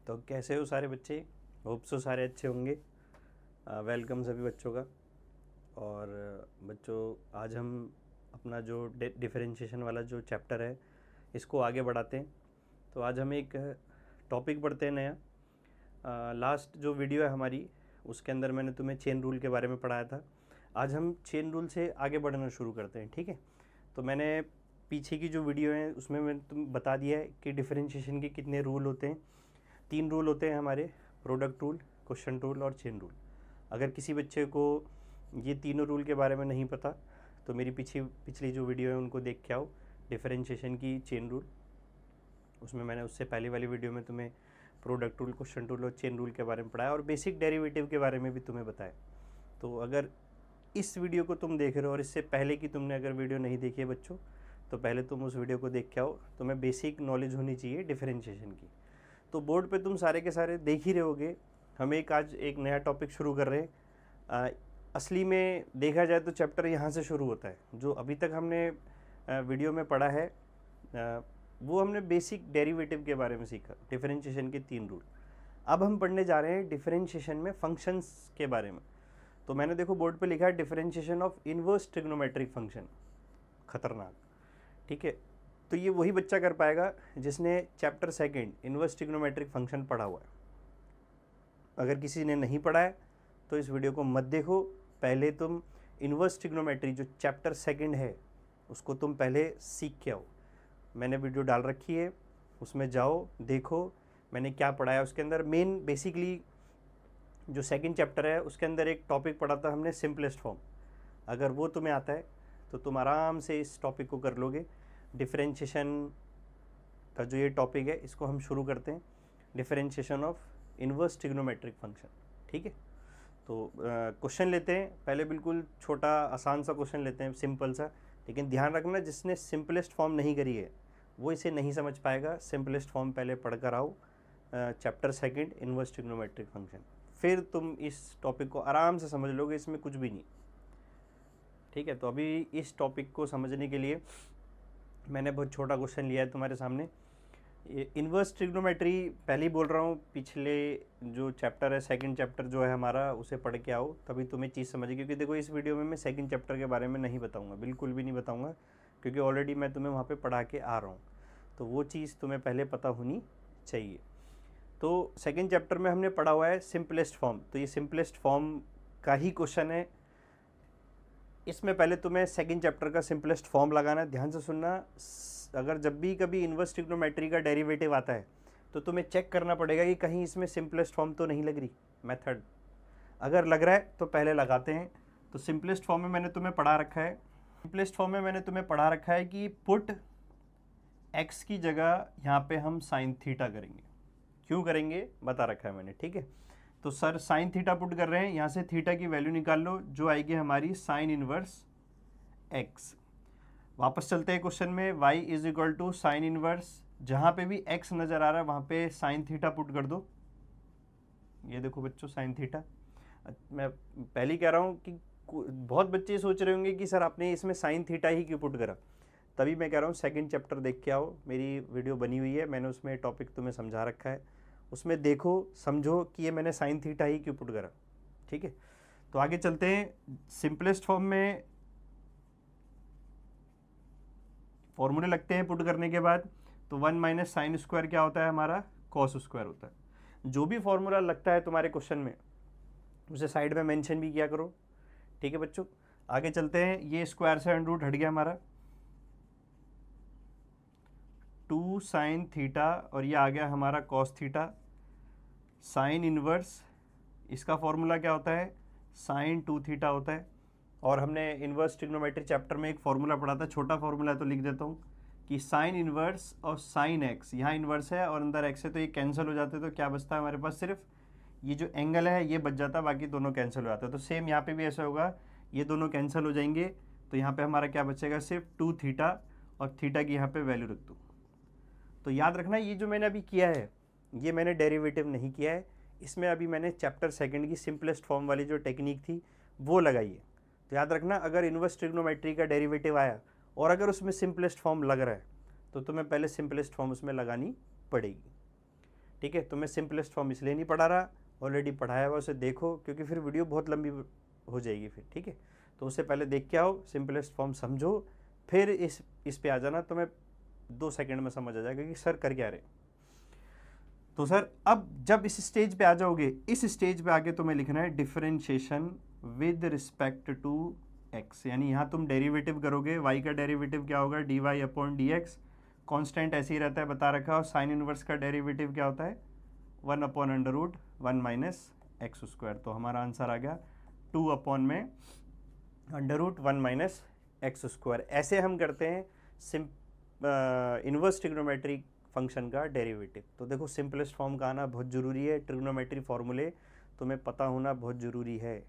तो कैसे हो सारे बच्चे? होप सो सारे अच्छे होंगे। वेलकम सभी बच्चों का। और बच्चों, आज हम अपना जो डिफरेंशिएशन वाला जो चैप्टर है इसको आगे बढ़ाते हैं। तो आज हम एक टॉपिक पढ़ते हैं नया। लास्ट जो वीडियो है हमारी उसके अंदर मैंने तुम्हें चेन रूल के बारे में पढ़ाया था। आज हम चेन रूल से आगे बढ़ना शुरू करते हैं, ठीक है। तो मैंने पीछे की जो वीडियो है उसमें मैंने तुम बता दिया है कि डिफरेंशिएशन के कितने रूल होते हैं। 3 रूल होते हैं हमारे, प्रोडक्ट रूल, क्वेश्चन रूल और चेन रूल। अगर किसी बच्चे को ये तीनों रूल के बारे में नहीं पता तो मेरी पिछली जो वीडियो है उनको देख के आओ, डिफरेंशिएशन की, चेन रूल। उसमें मैंने उससे पहले वाली वीडियो में तुम्हें प्रोडक्ट रूल, क्वेश्चन रूल और चेन रूल के बारे में पढ़ाया और बेसिक डेरिवेटिव के बारे में भी तुम्हें बताया। तो अगर इस वीडियो को तुम देख रहे हो और इससे पहले की तुमने अगर वीडियो नहीं देखी है बच्चों, तो पहले तुम उस वीडियो को देख के आओ। तुम्हें बेसिक नॉलेज होनी चाहिए डिफरेंशिएशन की। तो बोर्ड पे तुम सारे के सारे देख ही रहे होगे। हम आज एक नया टॉपिक शुरू कर रहे हैं। असली में देखा जाए तो चैप्टर यहाँ से शुरू होता है। जो अभी तक हमने वीडियो में पढ़ा है वो हमने बेसिक डेरिवेटिव के बारे में सीखा, डिफरेंशिएशन के 3 रूल। अब हम पढ़ने जा रहे हैं डिफरेंशिएशन में फंक्शंस के बारे में। तो मैंने देखो बोर्ड पे लिखा है differentiation of inverse trigonometric function. खतरनाक, ठीक है। तो ये वही बच्चा कर पाएगा जिसने चैप्टर 2 इनवर्स ट्रिग्नोमेट्रिक फंक्शन पढ़ा हुआ है। अगर किसी ने नहीं पढ़ा है तो इस वीडियो को मत देखो। पहले तुम इनवर्स ट्रिग्नोमेट्री जो चैप्टर 2 है उसको तुम पहले सीख के आओ। मैंने वीडियो डाल रखी है, उसमें जाओ, देखो मैंने क्या पढ़ाया। उसके अंदर मेन बेसिकली जो 2 चैप्टर है उसके अंदर एक टॉपिक पढ़ा था हमने, सिंपलेस्ट फॉर्म। अगर वो तुम्हें आता है तो तुम आराम से इस टॉपिक को कर लोगे। डिफरेंशिएशन का जो ये टॉपिक है इसको हम शुरू करते हैं, differentiation of inverse trigonometric function, ठीक है। तो क्वेश्चन लेते हैं पहले, बिल्कुल छोटा आसान सा क्वेश्चन लेते हैं, सिंपल सा। लेकिन ध्यान रखना जिसने सिंपलेस्ट फॉर्म नहीं करी है वो इसे नहीं समझ पाएगा। सिंपलेस्ट फॉर्म पहले पढ़ कर आओ, चैप्टर 2 इनवर्स ट्रिग्नोमेट्रिक फंक्शन, फिर तुम इस टॉपिक को आराम से समझ लोगे, इसमें कुछ भी नहीं, ठीक है। तो अभी इस टॉपिक को समझने के लिए मैंने बहुत छोटा क्वेश्चन लिया है तुम्हारे सामने। इनवर्स ट्रिग्नोमेट्री पहले ही बोल रहा हूँ, पिछले जो चैप्टर है 2 चैप्टर जो है हमारा उसे पढ़ के आओ, तभी तुम्हें चीज़ समझेगी। क्योंकि देखो इस वीडियो में मैं 2 चैप्टर के बारे में नहीं बताऊँगा, बिल्कुल भी नहीं बताऊँगा, क्योंकि ऑलरेडी मैं तुम्हें वहाँ पे पढ़ा के आ रहा हूँ। तो वो चीज़ तुम्हें पहले पता होनी चाहिए। तो 2 चैप्टर में हमने पढ़ा हुआ है सिंपलेस्ट फॉर्म। तो ये सिंपलेस्ट फॉर्म का ही क्वेश्चन है। इसमें पहले तुम्हें 2 चैप्टर का सिंपलेस्ट फॉर्म लगाना है। ध्यान से सुनना, अगर जब भी कभी इनवर्स ट्रिग्नोमेट्री का डेरिवेटिव आता है तो तुम्हें चेक करना पड़ेगा कि कहीं इसमें सिंपलेस्ट फॉर्म तो नहीं लग रही मेथड। अगर लग रहा है तो पहले लगाते हैं। तो सिंपलेस्ट फॉर्म में मैंने तुम्हें पढ़ा रखा है, कि पुट एक्स की जगह यहाँ पे हम साइन थीटा करेंगे। क्यों करेंगे बता रखा है मैंने, ठीक है। तो सर साइन थीटा पुट कर रहे हैं, यहाँ से थीटा की वैल्यू निकाल लो जो आएगी हमारी साइन इनवर्स एक्स। वापस चलते हैं क्वेश्चन में, y is equal to sine inverse, जहाँ पे भी x नज़र आ रहा है वहाँ पे साइन थीटा पुट कर दो। ये देखो बच्चों साइन थीटा। मैं पहले ही कह रहा हूँ कि बहुत बच्चे सोच रहे होंगे कि सर आपने इसमें साइन थीटा ही क्यों पुट करा। तभी मैं कह रहा हूँ 2 चैप्टर देख के आओ, मेरी वीडियो बनी हुई है, मैंने उसमें टॉपिक तुम्हें समझा रखा है, उसमें देखो समझो कि ये मैंने साइन थीटा ही क्यों पुट करा, ठीक है। तो आगे चलते हैं। सिंपलेस्ट फॉर्म में फॉर्मूले लगते हैं पुट करने के बाद। तो 1 माइनस साइन स्क्वायर क्या होता है हमारा, कॉस स्क्वायर होता है। जो भी फॉर्मूला लगता है तुम्हारे क्वेश्चन में उसे साइड में मेंशन भी किया करो, ठीक है बच्चों। आगे चलते हैं, ये स्क्वायर से अंडर रूट हट गया हमारा, 2 साइन थीटा, और ये आ गया हमारा कॉस थीटा। साइन इनवर्स, इसका फॉर्मूला क्या होता है, साइन 2 थीटा होता है। और हमने इनवर्स ट्रिग्नोमेट्री चैप्टर में एक फॉर्मूला पढ़ा था, छोटा फॉर्मूला है तो लिख देता हूँ, कि साइन इनवर्स और साइन एक्स, यहाँ इनवर्स है और अंदर एक्स है तो ये कैंसिल हो जाते हैं। तो क्या बचता है हमारे पास, सिर्फ ये जो एंगल है ये बच जाता है, बाकी दोनों कैंसिल हो जाते हैं। तो सेम यहाँ पे भी ऐसा होगा, ये दोनों कैंसिल हो जाएंगे। तो यहाँ पे हमारा क्या बचेगा, सिर्फ 2 थीटा, और थीटा की यहाँ पे वैल्यू रख दो। तो याद रखना ये जो मैंने अभी किया है ये मैंने डेरिवेटिव नहीं किया है, इसमें अभी मैंने चैप्टर 2 की सिंपलेस्ट फॉर्म वाली जो टेक्निक थी वो लगाई है। तो याद रखना, अगर इनवर्स ट्रिग्नोमेट्री का डेरिवेटिव आया और अगर उसमें सिंपलेस्ट फॉर्म लग रहा है तो तुम्हें पहले सिंपलेस्ट फॉर्म उसमें लगानी पड़ेगी, ठीक है। तो मैं सिंपलेस्ट फॉर्म इसलिए नहीं पढ़ा रहा, ऑलरेडी पढ़ाया हुआ, उसे देखो, क्योंकि फिर वीडियो बहुत लंबी हो जाएगी फिर, ठीक है। तो उससे पहले देख के आओ, सिंपलेस्ट फॉर्म समझो, फिर इस पे आ जाना, तो मैं 2 सेकंड में समझ आ जाएगा कि सर कर क्या रहे। तो सर अब जब इस स्टेज पे आ जाओगे, इस स्टेज पे आके तुम्हें लिखना है differentiation with respect to x, यानी यहाँ तुम डेरिवेटिव करोगे। वाई का डेरिवेटिव क्या होगा, d y upon d x, constant ऐसे ही रहता है, बता रखा। और साइन इनवर्स का डेरिवेटिव क्या होता है, 1 upon under root 1 minus x square. तो हमारा आंसर आ गया 2 अपॉन में under root 1 minus x square. ऐसे हम करते हैं इन्वर्स ट्रिग्नोमेट्री फंक्शन का डेरिवेटिव। तो देखो सिंपलेस्ट फॉर्म का आना बहुत ज़रूरी है, ट्रिग्नोमेट्री फॉर्मूले तुम्हें पता होना बहुत ज़रूरी है,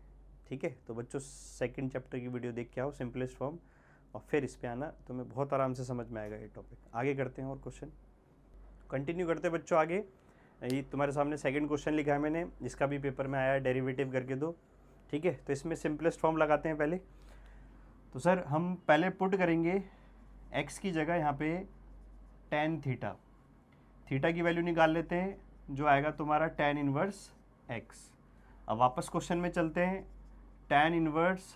ठीक है। तो बच्चों सेकंड चैप्टर की वीडियो देख के आओ सिंपलेस्ट फॉर्म, और फिर इस पे आना, तुम्हें बहुत आराम से समझ में आएगा ये टॉपिक। आगे करते हैं और क्वेश्चन कंटिन्यू करते हैं बच्चों आगे। ये तुम्हारे सामने सेकंड क्वेश्चन लिखा है मैंने, जिसका भी पेपर में आया है, डेरिवेटिव करके दो, ठीक है। तो इसमें सिंपलेस्ट फॉर्म लगाते हैं पहले। तो सर हम पहले पुट करेंगे एक्स की जगह यहाँ पे tan थीटा, थीटा की वैल्यू निकाल लेते हैं, जो आएगा तुम्हारा tan इनवर्स एक्स। अब वापस क्वेश्चन में चलते हैं, tan इनवर्स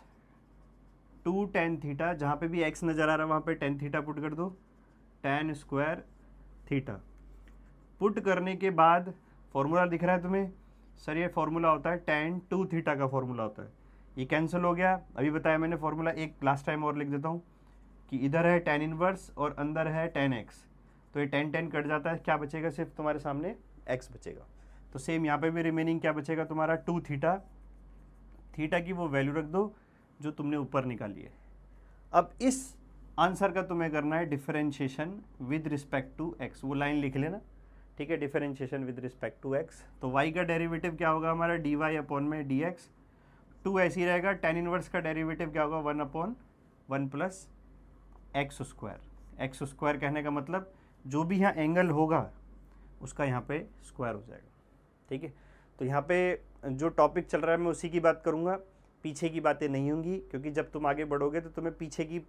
2 tan थीटा, जहाँ पे भी x नज़र आ रहा है वहाँ पे tan थीटा पुट कर दो, tan स्क्वायर थीटा। पुट करने के बाद फॉर्मूला दिख रहा है तुम्हें, सर ये फॉर्मूला होता है tan 2 थीटा का फॉर्मूला होता है। ये कैंसिल हो गया, अभी बताया मैंने फॉर्मूला, एक लास्ट टाइम और लिख देता हूँ कि इधर है tan इनवर्स और अंदर है tan x, तो ये tan कट जाता है, क्या बचेगा, सिर्फ तुम्हारे सामने x बचेगा। तो सेम यहाँ पे भी रिमेनिंग क्या बचेगा तुम्हारा 2 थीटा, थीटा की वो वैल्यू रख दो जो तुमने ऊपर निकाली है। अब इस आंसर का तुम्हें करना है differentiation with respect to x, वो लाइन लिख लेना, ठीक है, differentiation with respect to x। तो y का डेरिवेटिव क्या होगा हमारा, डी वाई अपॉन में डी एक्स, 2 ऐसे ही रहेगा। tan इनवर्स का डेरिवेटिव क्या होगा, 1 upon 1 plus x square. X square कहने का मतलब जो भी यहाँ एंगल होगा उसका यहाँ पे स्क्वायर हो जाएगा, ठीक है। तो यहाँ पे जो टॉपिक चल रहा है मैं उसी की बात करूँगा, पीछे की बातें नहीं होंगी, क्योंकि जब तुम आगे बढ़ोगे तो तुम्हें पीछे की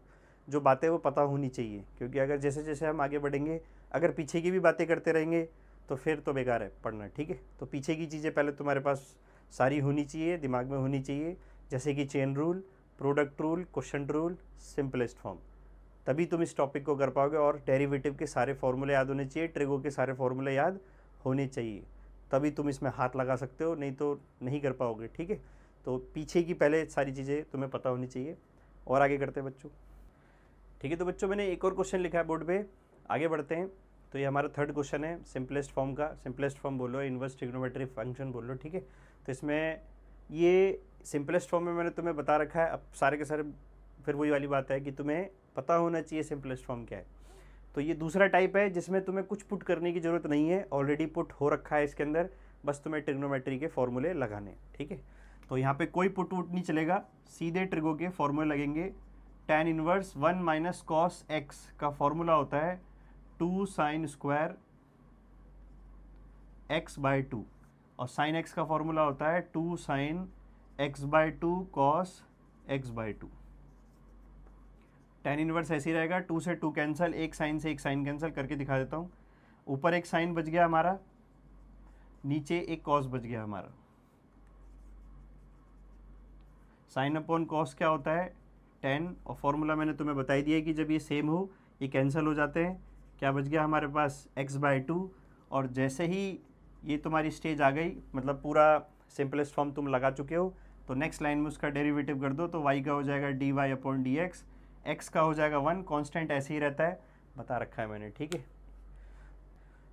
जो बातें वो पता होनी चाहिए, क्योंकि अगर जैसे जैसे हम आगे बढ़ेंगे अगर पीछे की भी बातें करते रहेंगे तो फिर तो बेकार है पढ़ना, ठीक है। तो पीछे की चीज़ें पहले तुम्हारे पास सारी होनी चाहिए, दिमाग में होनी चाहिए, जैसे कि chain rule, product rule, quotient rule, simplest form, तभी तुम इस टॉपिक को कर पाओगे। और डेरिवेटिव के सारे फॉर्मूले याद होने चाहिए, ट्रिगो के सारे फॉर्मूले याद होने चाहिए, तभी तुम इसमें हाथ लगा सकते हो, नहीं तो नहीं कर पाओगे, ठीक है। तो पीछे की पहले सारी चीज़ें तुम्हें पता होनी चाहिए। और आगे करते हैं बच्चों, ठीक है। तो बच्चों मैंने एक और क्वेश्चन लिखा है बोर्ड पे, आगे बढ़ते हैं। तो ये हमारा थर्ड क्वेश्चन है सिंपलेस्ट फॉर्म का, सिंपलेस्ट फॉर्म बोलो, इन्वर्स ट्रिग्नोमेट्री फंक्शन बोलो, ठीक है। तो इसमें ये सिंपलेस्ट फॉर्म में मैंने तुम्हें बता रखा है। अब सारे के सारे फिर वही वाली बात है कि तुम्हें पता होना चाहिए सिंपलेस्ट फॉर्म क्या है। तो ये दूसरा टाइप है जिसमें तुम्हें कुछ पुट करने की ज़रूरत नहीं है, ऑलरेडी पुट हो रखा है इसके अंदर, बस तुम्हें ट्रिग्नोमेट्री के फॉर्मूले लगाने, ठीक है। तो यहाँ पे कोई पुट वुट नहीं चलेगा, सीधे ट्रिगो के फॉर्मूले लगेंगे। tan inverse 1 minus cos x का फॉर्मूला होता है 2 साइन स्क्वायर एक्स बाई 2, और साइन एक्स का फॉर्मूला होता है 2 sine x by 2 cos x by 2। tan inverse ऐसे ही रहेगा, 2 से 2 कैंसिल, एक साइन से एक साइन कैंसिल, करके दिखा देता हूँ। ऊपर एक साइन बच गया हमारा, नीचे एक कॉस बच गया हमारा। साइन अपॉन कॉस क्या होता है, tan, और फॉर्मूला मैंने तुम्हें बता दिया है कि जब ये सेम हो ये कैंसिल हो जाते हैं। क्या बच गया हमारे पास, x बाई 2, और जैसे ही ये तुम्हारी स्टेज आ गई, मतलब पूरा सिंपलेस्ट फॉर्म तुम लगा चुके हो, तो नेक्स्ट लाइन में उसका डेरिवेटिव कर दो, तो y का हो जाएगा d y upon d x, x का हो जाएगा 1, कांस्टेंट ऐसे ही रहता है, बता रखा है मैंने, ठीक है।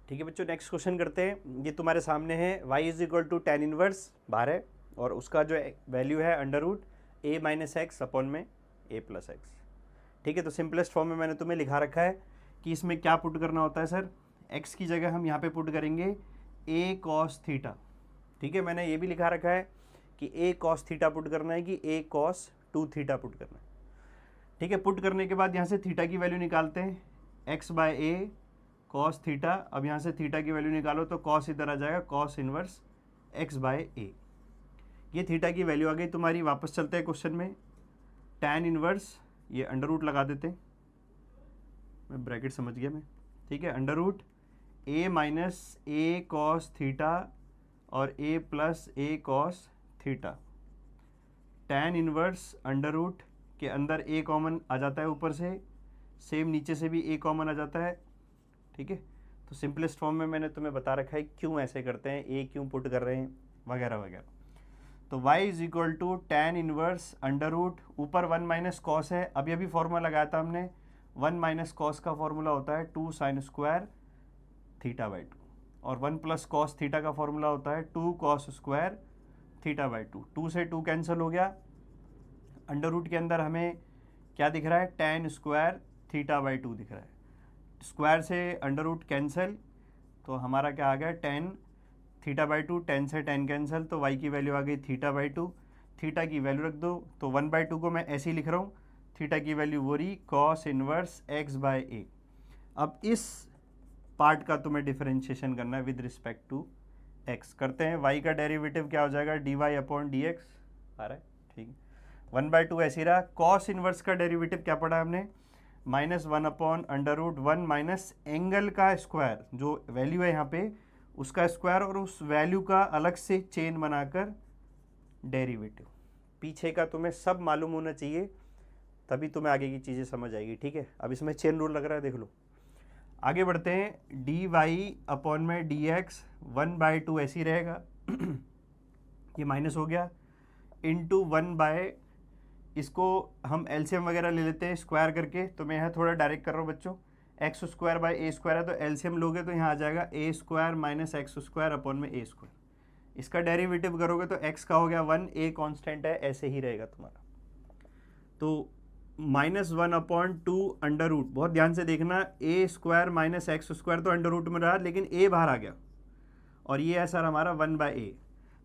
ठीक है बच्चों, नेक्स्ट क्वेश्चन करते हैं। ये तुम्हारे सामने है y is equal to tan inverse बाहर है, और उसका जो वैल्यू है under root a minus x upon में a प्लस एक्स, ठीक है। तो सिंपलेस्ट फॉर्म में मैंने तुम्हें लिखा रखा है कि इसमें क्या पुट करना होता है सर, x की जगह हम यहाँ पे पुट करेंगे a कॉस थीटा, ठीक है। मैंने ये भी लिखा रखा है कि a कॉस थीटा पुट करना है कि a कॉस 2 थीटा पुट करना है, ठीक है। पुट करने के बाद यहाँ से थीटा की वैल्यू निकालते हैं, x by a cos theta. अब यहाँ से थीटा की वैल्यू निकालो तो कॉस इधर आ जाएगा, cos inverse x by a, ये थीटा की वैल्यू आ गई तुम्हारी। वापस चलते हैं क्वेश्चन में, tan इनवर्स, ये अंडर रूट लगा देते हैं, मैं ब्रैकेट समझ गया मैं, ठीक है। Under root a minus a cos theta और a plus a cos theta, tan inverse under root के अंदर ए कॉमन आ जाता है ऊपर से, सेम नीचे से भी ए कॉमन आ जाता है, ठीक है। तो सिंपलेस्ट फॉर्म में मैंने तुम्हें बता रखा है क्यों ऐसे करते हैं, ए क्यों पुट कर रहे हैं वगैरह वगैरह। तो y is equal to tan inverse under root, ऊपर 1 माइनस कॉस है, अभी अभी फॉर्मूला लगाया था हमने, 1 माइनस कॉस का फॉर्मूला होता है 2 साइन स्क्वायर थीटा बाई 2, और 1 प्लस कॉस थीटा का फॉर्मूला होता है 2 कॉस स्क्वायर थीटा बाई 2। 2 से 2 कैंसिल हो गया, अंडर रूट के अंदर हमें क्या दिख रहा है, tan स्क्वायर थीटा बाई 2 दिख रहा है, स्क्वायर से अंडर रूट कैंसिल, तो हमारा क्या आ गया tan थीटा बाई 2, tan से tan कैंसिल, तो y की वैल्यू आ गई थीटा बाई 2, थीटा की वैल्यू रख दो, तो 1/2 को मैं ऐसे ही लिख रहा हूँ, थीटा की वैल्यू वो रही cos inverse x by a। अब इस पार्ट का तुम्हें डिफरेंशिएशन करना है विद रिस्पेक्ट टू x। करते हैं, y का डेरिवेटिव क्या हो जाएगा, dy अपॉन dx आ रहा है, ठीक है, 1/2 ऐसे ही रहा। cos इनवर्स का डेरिवेटिव क्या पढ़ा हमने, -1 upon under root 1 minus angle का स्क्वायर, जो वैल्यू है यहाँ पे उसका स्क्वायर, और उस वैल्यू का अलग से चेन बनाकर डेरिवेटिव। पीछे का तुम्हें सब मालूम होना चाहिए, तभी तुम्हें आगे की चीज़ें समझ आएगी, ठीक है। अब इसमें चेन रूल लग रहा है, देख लो। आगे बढ़ते हैं, डी वाई अपॉन में डी एक्स 1/2 ऐसे ही रहेगा ये माइनस हो गया, इंटू 1 इसको हम एलसीएम वगैरह ले लेते हैं स्क्वायर करके, तो मैं यहाँ थोड़ा डायरेक्ट कर रहा हूँ बच्चों, x square by a square है, तो एलसीएम लोगे तो यहाँ आ जाएगा a square minus x square upon में ए स्क्वायर। इसका डेरिवेटिव करोगे तो एक्स का हो गया 1, ए कांस्टेंट है, ऐसे ही रहेगा तुम्हारा। तो -1 अपॉन 2 अंडर रूट, बहुत ध्यान से देखना, ए स्क्वायर माइनस एक्स स्क्वायर तो अंडर रूट में रहा, लेकिन ए बाहर आ गया, और ये है सर हमारा 1/a।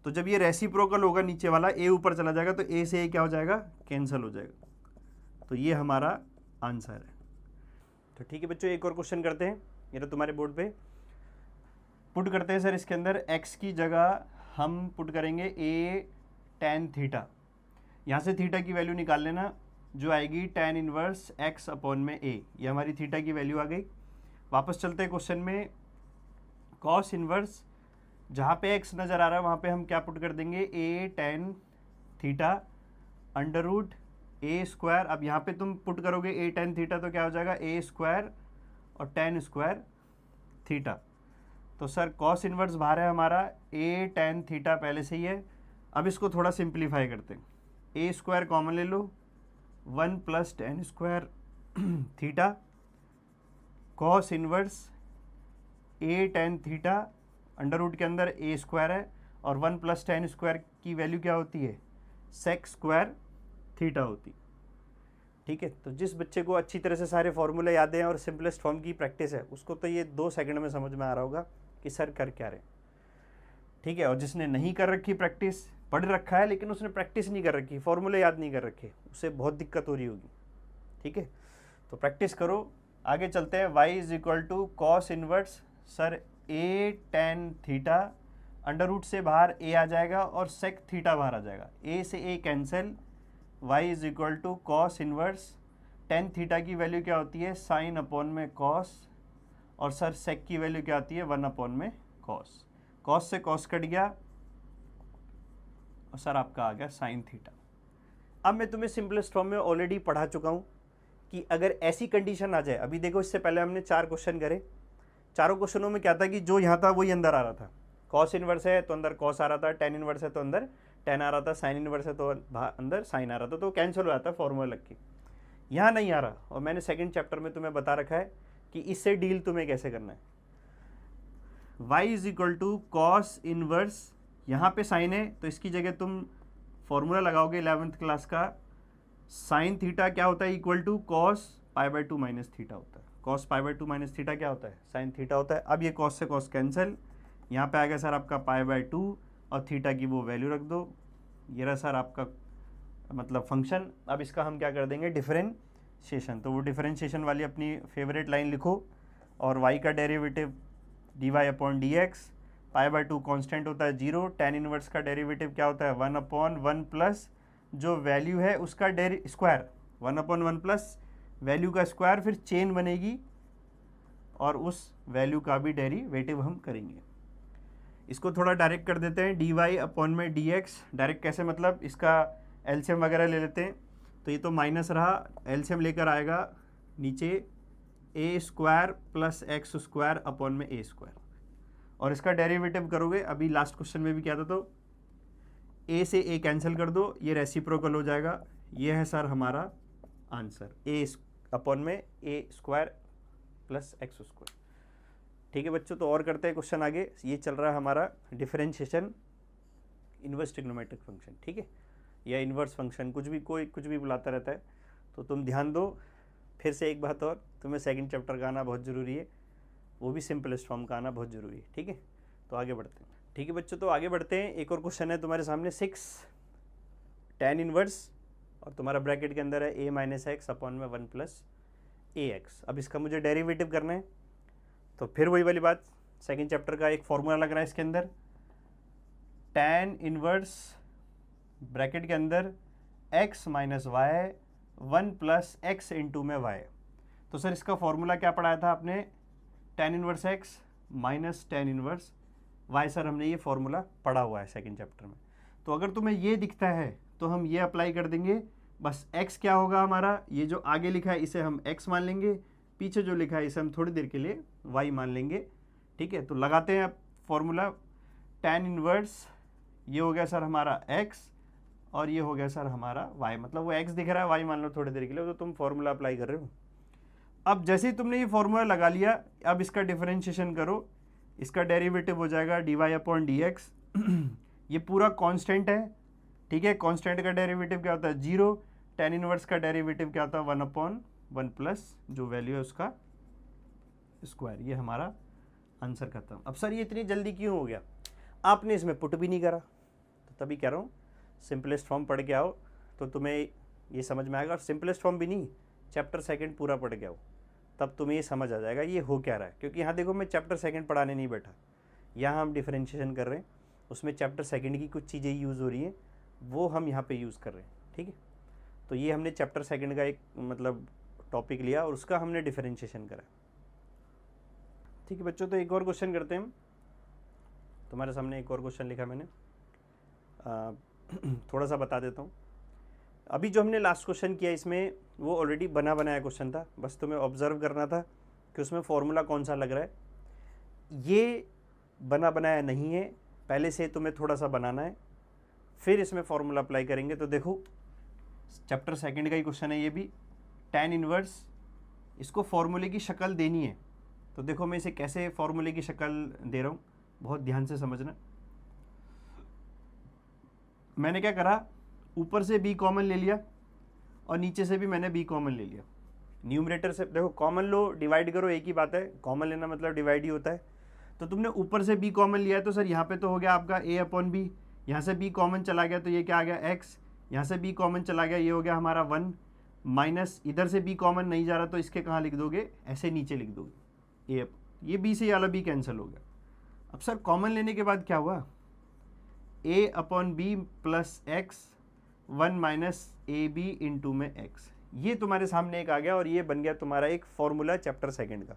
तो जब ये रेसिप्रोकल होगा नीचे वाला, ए ऊपर चला जाएगा, तो ए से ए क्या हो जाएगा, कैंसिल हो जाएगा। तो ये हमारा आंसर है। तो ठीक है बच्चों, एक और क्वेश्चन करते हैं, ये तो तुम्हारे बोर्ड पे पुट करते हैं। सर इसके अंदर x की जगह हम पुट करेंगे a tan थीटा, यहाँ से थीटा की वैल्यू निकाल लेना, जो आएगी tan इनवर्स x अपॉन में a, ये हमारी थीटा की वैल्यू आ गई। वापस चलते हैं क्वेश्चन में, cos इनवर्स जहाँ पे x नज़र आ रहा है वहाँ पे हम क्या पुट कर देंगे, a tan theta under root a square. अब यहाँ पे तुम पुट करोगे ए tan थीटा, तो क्या हो जाएगा, ए स्क्वायर और tan स्क्वायर थीटा। तो सर cos इनवर्स बाहर है हमारा, ए tan थीटा पहले से ही है। अब इसको थोड़ा सिंप्लीफाई करते हैं, ए स्क्वायर कॉमन ले लो, 1 plus tan square theta, cos inverse a tan theta under root के अंदर ए स्क्वायर है, और 1 प्लस tan स्क्वायर की वैल्यू क्या होती है, sec स्क्वायर थीटा होती, ठीक है। तो जिस बच्चे को अच्छी तरह से सारे फॉर्मूले याद हैं और सिंपलेस्ट फॉर्म की प्रैक्टिस है, उसको तो ये 2 सेकंड में समझ में आ रहा होगा कि सर कर क्या रहे, ठीक है। और जिसने नहीं कर रखी प्रैक्टिस, पढ़ रखा है लेकिन उसने प्रैक्टिस नहीं कर रखी, फॉर्मूले याद नहीं कर रखे, उससे बहुत दिक्कत हो रही होगी, ठीक है। तो प्रैक्टिस करो। आगे चलते हैं, y is equal to cos inverse, sir a tan theta under root से बाहर a आ जाएगा और सेक थीटा बाहर आ जाएगा, a से a cancel, y is equal to cos inverse tan theta की वैल्यू क्या होती है, साइन अपॉन में कॉस, और सर सेक की वैल्यू क्या आती है, 1 अपॉन में कॉस। कॉस से कॉस कट गया, और सर आपका आ गया साइन थीटा। अब मैं तुम्हें सिंपलेस्ट फॉर्म में ऑलरेडी पढ़ा चुका हूँ कि अगर ऐसी कंडीशन आ जाए, अभी देखो इससे पहले हमने 4 क्वेश्चन करे, चारों क्वेश्चनों में क्या था कि जो यहाँ था वही अंदर आ रहा था, कॉस इनवर्स है तो अंदर कॉस आ रहा था, tan इनवर्स है तो अंदर tan आ रहा था, साइन इनवर्स है तो अंदर साइन आ रहा था, तो कैंसिल हो जाता है फॉर्मूला लग के। यहाँ नहीं आ रहा, और मैंने सेकंड चैप्टर में तुम्हें बता रखा है कि इससे डील तुम्हें कैसे करना है। y is equal to cos inverse, यहाँ पे साइन है तो इसकी जगह तुम फॉर्मूला लगाओगे 11th क्लास का, साइन थीटा क्या होता है, equal to cos π/2 minus theta होता है। कॉस π/2 माइनस थीटा क्या होता है, साइन थीटा होता है। अब ये कॉस से कॉस कैंसिल, यहाँ पे आ गया सर आपका π/2, और थीटा की वो वैल्यू रख दो, ये रहा सर आपका मतलब फंक्शन। अब इसका हम क्या कर देंगे, डिफरेंशिएशन। तो वो डिफरेंशिएशन वाली अपनी फेवरेट लाइन लिखो, और y का derivative dy upon dx, π/2 constant होता है 0, tan इनवर्स का डेरिवेटिव क्या होता है 1 अपॉन 1 प्लस जो वैल्यू है उसका स्क्वायर, 1 अपॉन 1 प्लस वैल्यू का स्क्वायर, फिर चेन बनेगी और उस वैल्यू का भी डेरिवेटिव हम करेंगे। इसको थोड़ा डायरेक्ट कर देते हैं, डी वाई अपॉन में डी एक्स। डायरेक्ट कैसे, मतलब इसका एलसीएम वगैरह ले लेते हैं। तो ये तो माइनस रहा, एलसीएम लेकर आएगा नीचे a square plus x square upon में ए स्क्वायर, और इसका डेरिवेटिव करोगे, अभी लास्ट क्वेश्चन में भी क्या था, तो ए से ए कैंसिल कर दो, ये रेसिप्रोकल हो जाएगा। ये है सर हमारा आंसर, ए अपॉन में a square plus x square. ठीक है बच्चों, तो और करते हैं क्वेश्चन आगे। ये चल रहा है हमारा डिफरेंशिएशन इन्वर्स ट्रिग्नोमेट्रिक फंक्शन, ठीक है, या इन्वर्स फंक्शन, कुछ भी बुलाता रहता है। तो तुम ध्यान दो, फिर से एक बात और, तुम्हें सेकंड चैप्टर का आना बहुत ज़रूरी है, वो भी सिंपलेस्ट फॉर्म का आना बहुत ज़रूरी है। ठीक है, तो आगे बढ़ते हैं। ठीक है बच्चों, तो आगे बढ़ते हैं। एक और क्वेश्चन है तुम्हारे सामने 6 tan इनवर्स, और तुम्हारा ब्रैकेट के अंदर है a माइनस एक्स अपॉन में 1 प्लस ए एक्स। अब इसका मुझे डेरिवेटिव करना है, तो फिर वही वाली बात, सेकंड चैप्टर का एक फॉर्मूला लग रहा है इसके अंदर, tan इनवर्स ब्रैकेट के अंदर x minus y 1 plus x into में y। तो सर इसका फॉर्मूला क्या पढ़ाया था आपने, tan inverse x minus tan inverse y। Sir हमने ये फॉर्मूला पढ़ा हुआ है सेकंड चैप्टर में। तो अगर तुम्हें ये दिखता है तो हम ये अप्लाई कर देंगे, बस x क्या होगा हमारा, ये जो आगे लिखा है इसे हम x मान लेंगे, पीछे जो लिखा है इसे हम थोड़ी देर के लिए y मान लेंगे। ठीक है, तो लगाते हैं अब फॉर्मूला, tan इनवर्स ये हो गया सर हमारा x, और ये हो गया सर हमारा y, मतलब वो x दिख रहा है, y मान लो थोड़ी देर के लिए, तो तुम फॉर्मूला अप्लाई कर रहे हो। अब जैसे ही तुमने ये फॉर्मूला लगा लिया, अब इसका डिफरेंशिएशन करो, इसका डेरिवेटिव हो जाएगा d y upon d x. ये पूरा कांस्टेंट है, ठीक है, कांस्टेंट का डेरिवेटिव क्या होता है 0, tan इनवर्स का डेरिवेटिव क्या होता है 1 अपॉन 1 प्लस जो वैल्यू है उसका स्क्वायर। ये हमारा आंसर खत्म। अब सर ये इतनी जल्दी क्यों हो गया, आपने इसमें पुट भी नहीं करा, तो तभी कह रहा हूँ सिंपलेस्ट फॉर्म पढ़ के आओ तो तुम्हें ये समझ में आएगा। और सिंपलेस्ट फॉर्म भी नहीं, चैप्टर सेकंड पूरा पढ़ के आओ, तब तुम्हें ये समझ आ जाएगा ये हो क्या रहा है। क्योंकि यहाँ देखो मैं चैप्टर सेकंड पढ़ाने नहीं बैठा, यहाँ हम डिफरेंशिएशन कर रहे हैं, उसमें चैप्टर सेकंड की कुछ चीज़ें यूज़ हो रही हैं, वो हम यहाँ पे यूज़ कर रहे हैं। ठीक है, तो ये हमने चैप्टर सेकंड का एक मतलब टॉपिक लिया और उसका हमने डिफरेंशिएशन करा। ठीक है बच्चों, तो एक और क्वेश्चन करते हैं हम। तुम्हारे सामने एक और क्वेश्चन लिखा मैंने, थोड़ा सा बता देता हूँ। अभी जो हमने लास्ट क्वेश्चन किया इसमें वो ऑलरेडी बना बनाया क्वेश्चन था, बस तुम्हें ऑब्जर्व करना था कि उसमें फॉर्मूला कौन सा लग रहा है। ये बना बनाया नहीं है, पहले से तुम्हें थोड़ा सा बनाना है, फिर इसमें फॉर्मूला अप्लाई करेंगे। तो देखो चैप्टर सेकंड का ही क्वेश्चन है ये भी, tan इनवर्स, इसको फॉर्मूले की शक्ल देनी है। तो देखो मैं इसे कैसे फॉर्मूले की शक्ल दे रहा हूँ, बहुत ध्यान से समझना। मैंने क्या करा, ऊपर से b कॉमन ले लिया और नीचे से भी मैंने b कॉमन ले लिया। न्यूमरेटर से देखो कॉमन लो, डिवाइड करो, एक ही बात है, कॉमन लेना मतलब डिवाइड ही होता है। तो तुमने ऊपर से b कॉमन लिया है, तो सर यहाँ पे तो हो गया आपका a अपॉन b, यहाँ से b कॉमन चला गया तो ये क्या आ गया x, यहाँ से b कॉमन चला गया ये हो गया हमारा 1, माइनस इधर से b कॉमन नहीं जा रहा तो इसके कहाँ लिख दोगे, ऐसे नीचे लिख दोगे a, ये b से वाला b कैंसिल हो गया। अब सर कॉमन लेने के बाद क्या हुआ, a upon b plus x 1 minus a b into में x, ये तुम्हारे सामने एक आ गया और ये बन गया तुम्हारा एक फॉर्मूला चैप्टर सेकंड का।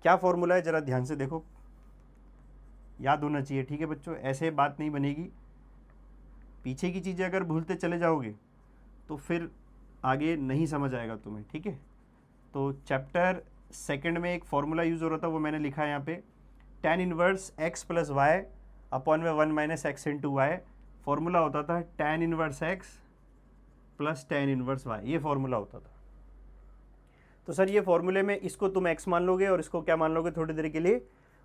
क्या फॉर्मूला है जरा ध्यान से देखो, याद होना चाहिए। ठीक है बच्चों, ऐसे बात नहीं बनेगी, पीछे की चीज़ें अगर भूलते चले जाओगे तो फिर आगे नहीं समझ आएगा तुम्हें। ठीक है, तो चैप्टर सेकंड में एक फॉर्मूला यूज़ हो रहा था, वो मैंने लिखा है यहाँ पे, tan inverse x plus y upon में 1 minus x into y. Formula होता था tan inverse x plus tan inverse y, ये फॉर्मूला होता था। तो सर ये फॉर्मूले में इसको तुम x मान लोगे और इसको क्या मान लोगे, थोड़ी देर के लिए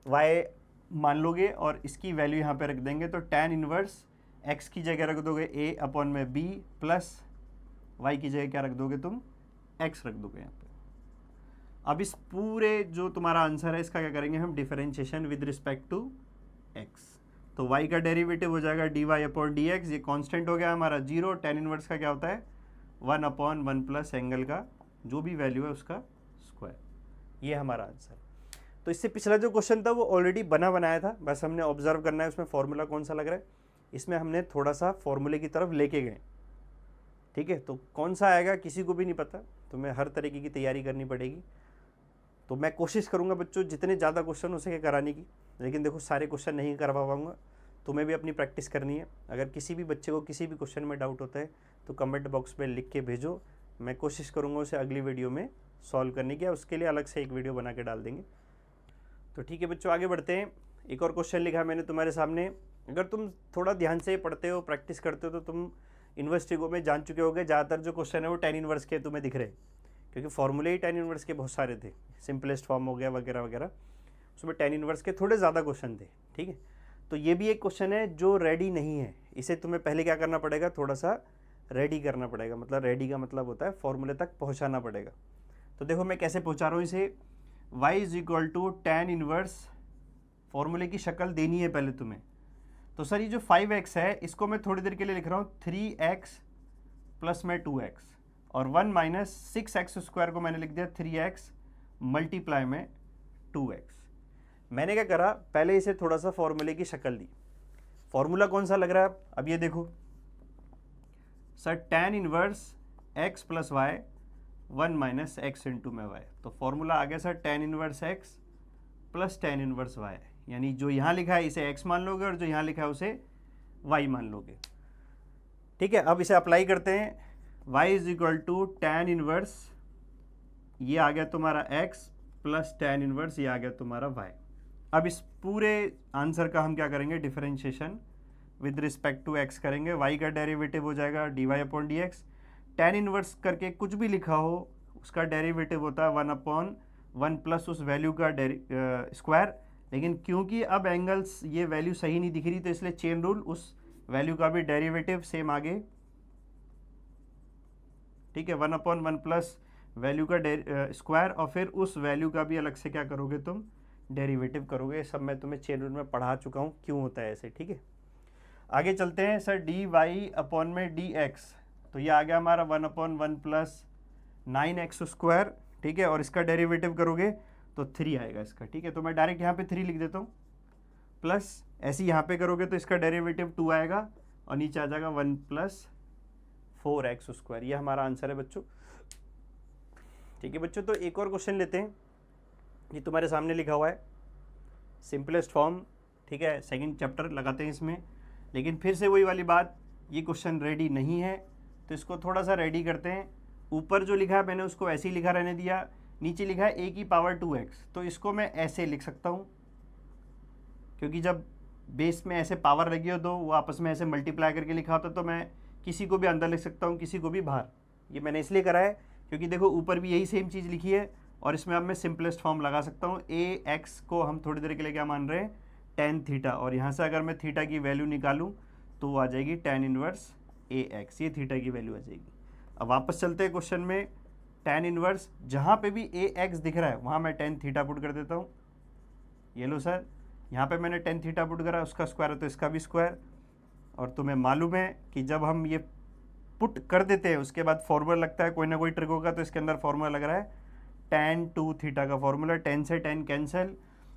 y मान लोगे और इसकी वैल्यू यहाँ पे रख देंगे। तो tan इनवर्स x की जगह रख दोगे a अपॉन में b प्लस y की जगह क्या रख दोगे तुम, x रख दोगे यहाँ पे। अब इस पूरे जो तुम्हारा आंसर है इसका क्या करेंगे हम, differentiation with respect to x। तो y का डेरिवेटिव हो जाएगा d y upon d x, ये कांस्टेंट हो गया हमारा 0, tan इनवर्स का क्या होता है 1 अपॉन 1 प्लस एंगल का जो भी वैल्यू है उसका स्क्वायर, ये हमारा आंसर। तो इससे पिछला जो क्वेश्चन था वो ऑलरेडी बना बनाया था, बस हमने ऑब्जर्व करना है उसमें फॉर्मूला कौन सा लग रहा है। इसमें हमने थोड़ा सा फॉर्मूले की तरफ लेके गए। ठीक है, तो कौन सा आएगा किसी को भी नहीं पता, तुम्हें हर तरीके की तैयारी करनी पड़ेगी। तो मैं कोशिश करूँगा बच्चों जितने ज़्यादा क्वेश्चन हो सके कराने की, लेकिन देखो सारे क्वेश्चन नहीं करवा पाऊँगा, तुम्हें भी अपनी प्रैक्टिस करनी है। अगर किसी भी बच्चे को किसी भी क्वेश्चन में डाउट होता है तो कमेंट बॉक्स में लिख के भेजो, मैं कोशिश करूँगा उसे अगली वीडियो में सॉल्व करने की, उसके लिए अलग से एक वीडियो बना के डाल देंगे। तो ठीक है बच्चों, आगे बढ़ते हैं। एक और क्वेश्चन लिखा है मैंने तुम्हारे सामने। अगर तुम थोड़ा ध्यान से पढ़ते हो, प्रैक्टिस करते हो, तो तुम इन्वर्स ट्रिगो में जान चुके होगे। ज़्यादातर जो क्वेश्चन है वो tan इन्वर्स के तुम्हें दिख रहे, क्योंकि फॉर्मूले ही tan इन्वर्स के बहुत सारे थे। सिंपलेस्ट फॉर्म हो गया वगैरह वगैरह, उसमें tan इन्वर्स के थोड़े ज़्यादा क्वेश्चन थे। ठीक है, तो ये भी एक क्वेश्चन है जो रेडी नहीं है, इसे तुम्हें पहले क्या करना पड़ेगा, थोड़ा सा रेडी करना पड़ेगा। मतलब रेडी का मतलब होता है फॉर्मूले तक पहुँचाना पड़ेगा। तो देखो मैं कैसे पहुँचा रहा हूँ इसे। y is equal to tan inverse, फॉर्मूले की शक्ल देनी है पहले तुम्हें। तो सर ये जो 5x है इसको मैं थोड़ी देर के लिए लिख रहा हूँ 3x प्लस में 2x, और 1 माइनस 6x स्क्वायर को मैंने लिख दिया 3x मल्टीप्लाई में 2x। मैंने क्या करा, पहले इसे थोड़ा सा फॉर्मूले की शक्ल दी। फॉर्मूला कौन सा लग रहा है, अब ये देखो sir tan inverse x plus y 1 minus x into में y। तो फॉर्मूला आ गया sir tan inverse x plus tan inverse y, यानी जो यहाँ लिखा है इसे x मान लोगे और जो यहाँ लिखा है उसे y मान लोगे। ठीक है, अब इसे अप्लाई करते हैं। y is equal to tan inverse, ये आ गया तुम्हारा x प्लस tan इनवर्स, ये आ गया तुम्हारा y। अब इस पूरे आंसर का हम क्या करेंगे, differentiation with respect to x करेंगे। y का डेरिवेटिव हो जाएगा dy upon d x. tan inverse करके कुछ भी लिखा हो उसका डेरिवेटिव होता है 1 अपॉन 1 प्लस उस वैल्यू का स्क्वायर। लेकिन क्योंकि अब एंगल्स ये वैल्यू सही नहीं दिख रही, तो इसलिए चेन रूल, उस वैल्यू का भी डेरिवेटिव सेम आगे। ठीक है, 1 अपॉन 1 प्लस वैल्यू का स्क्वायर, और फिर उस वैल्यू का भी अलग से क्या करोगे तुम, डेरिवेटिव करोगे। सब मैं तुम्हें चेन रूल में पढ़ा चुका हूँ क्यों होता है ऐसे। ठीक है, आगे चलते हैं। सर डी वाई अपॉन में डी एक्स, तो ये आ गया हमारा 1 अपॉन 1 प्लस 9x स्क्वायर। ठीक है, और इसका डेरिवेटिव करोगे तो 3 आएगा इसका। ठीक है, तो मैं डायरेक्ट यहाँ पे 3 लिख देता हूँ, प्लस ऐसे यहाँ पे करोगे तो इसका डेरिवेटिव 2 आएगा, और नीचे आ जाएगा 1 प्लस 4x स्क्वायर। ये हमारा आंसर है बच्चों। ठीक है बच्चों, तो एक और क्वेश्चन लेते हैं। ये तुम्हारे सामने लिखा हुआ है सिंपलेस्ट फॉर्म। ठीक है, सेकंड चैप्टर लगाते हैं इसमें, लेकिन फिर से वही वाली बात, ये क्वेश्चन रेडी नहीं है तो इसको थोड़ा सा रेडी करते हैं। ऊपर जो लिखा है मैंने उसको ऐसे ही लिखा रहने दिया, नीचे लिखा है a की पावर 2x, तो इसको मैं ऐसे लिख सकता हूँ, क्योंकि जब बेस में ऐसे पावर लगी हो तो वो आपस में ऐसे मल्टीप्लाई करके लिखा होता, तो मैं किसी को भी अंदर लिख सकता हूँ, किसी को भी बाहर। ये मैंने इसलिए करा है क्योंकि देखो ऊपर भी यही सेम चीज़ लिखी है, और इसमें अब मैं सिंपलेस्ट फॉर्म लगा सकता हूँ। ax को हम थोड़ी देर के लिए क्या मान रहे हैं, tan थीटा, और यहाँ से अगर मैं थीटा की वैल्यू निकालूँ तो वो आ जाएगी tan इनवर्स ax, ये थीटा की वैल्यू आ जाएगी। अब वापस चलते हैं क्वेश्चन में। tan इनवर्स, जहाँ पे भी ax दिख रहा है वहाँ मैं tan थीटा पुट कर देता हूँ। ये लो सर, यहाँ पे मैंने tan थीटा पुट करा, उसका स्क्वायर है तो इसका भी स्क्वायर। और तुम्हें मालूम है कि जब हम ये पुट कर देते हैं उसके बाद फॉर्मूला लगता है कोई ना कोई ट्रिक होगा, तो इसके अंदर फॉर्मूला लग रहा है tan 2 थीटा का फॉर्मूला। tan से tan कैंसिल,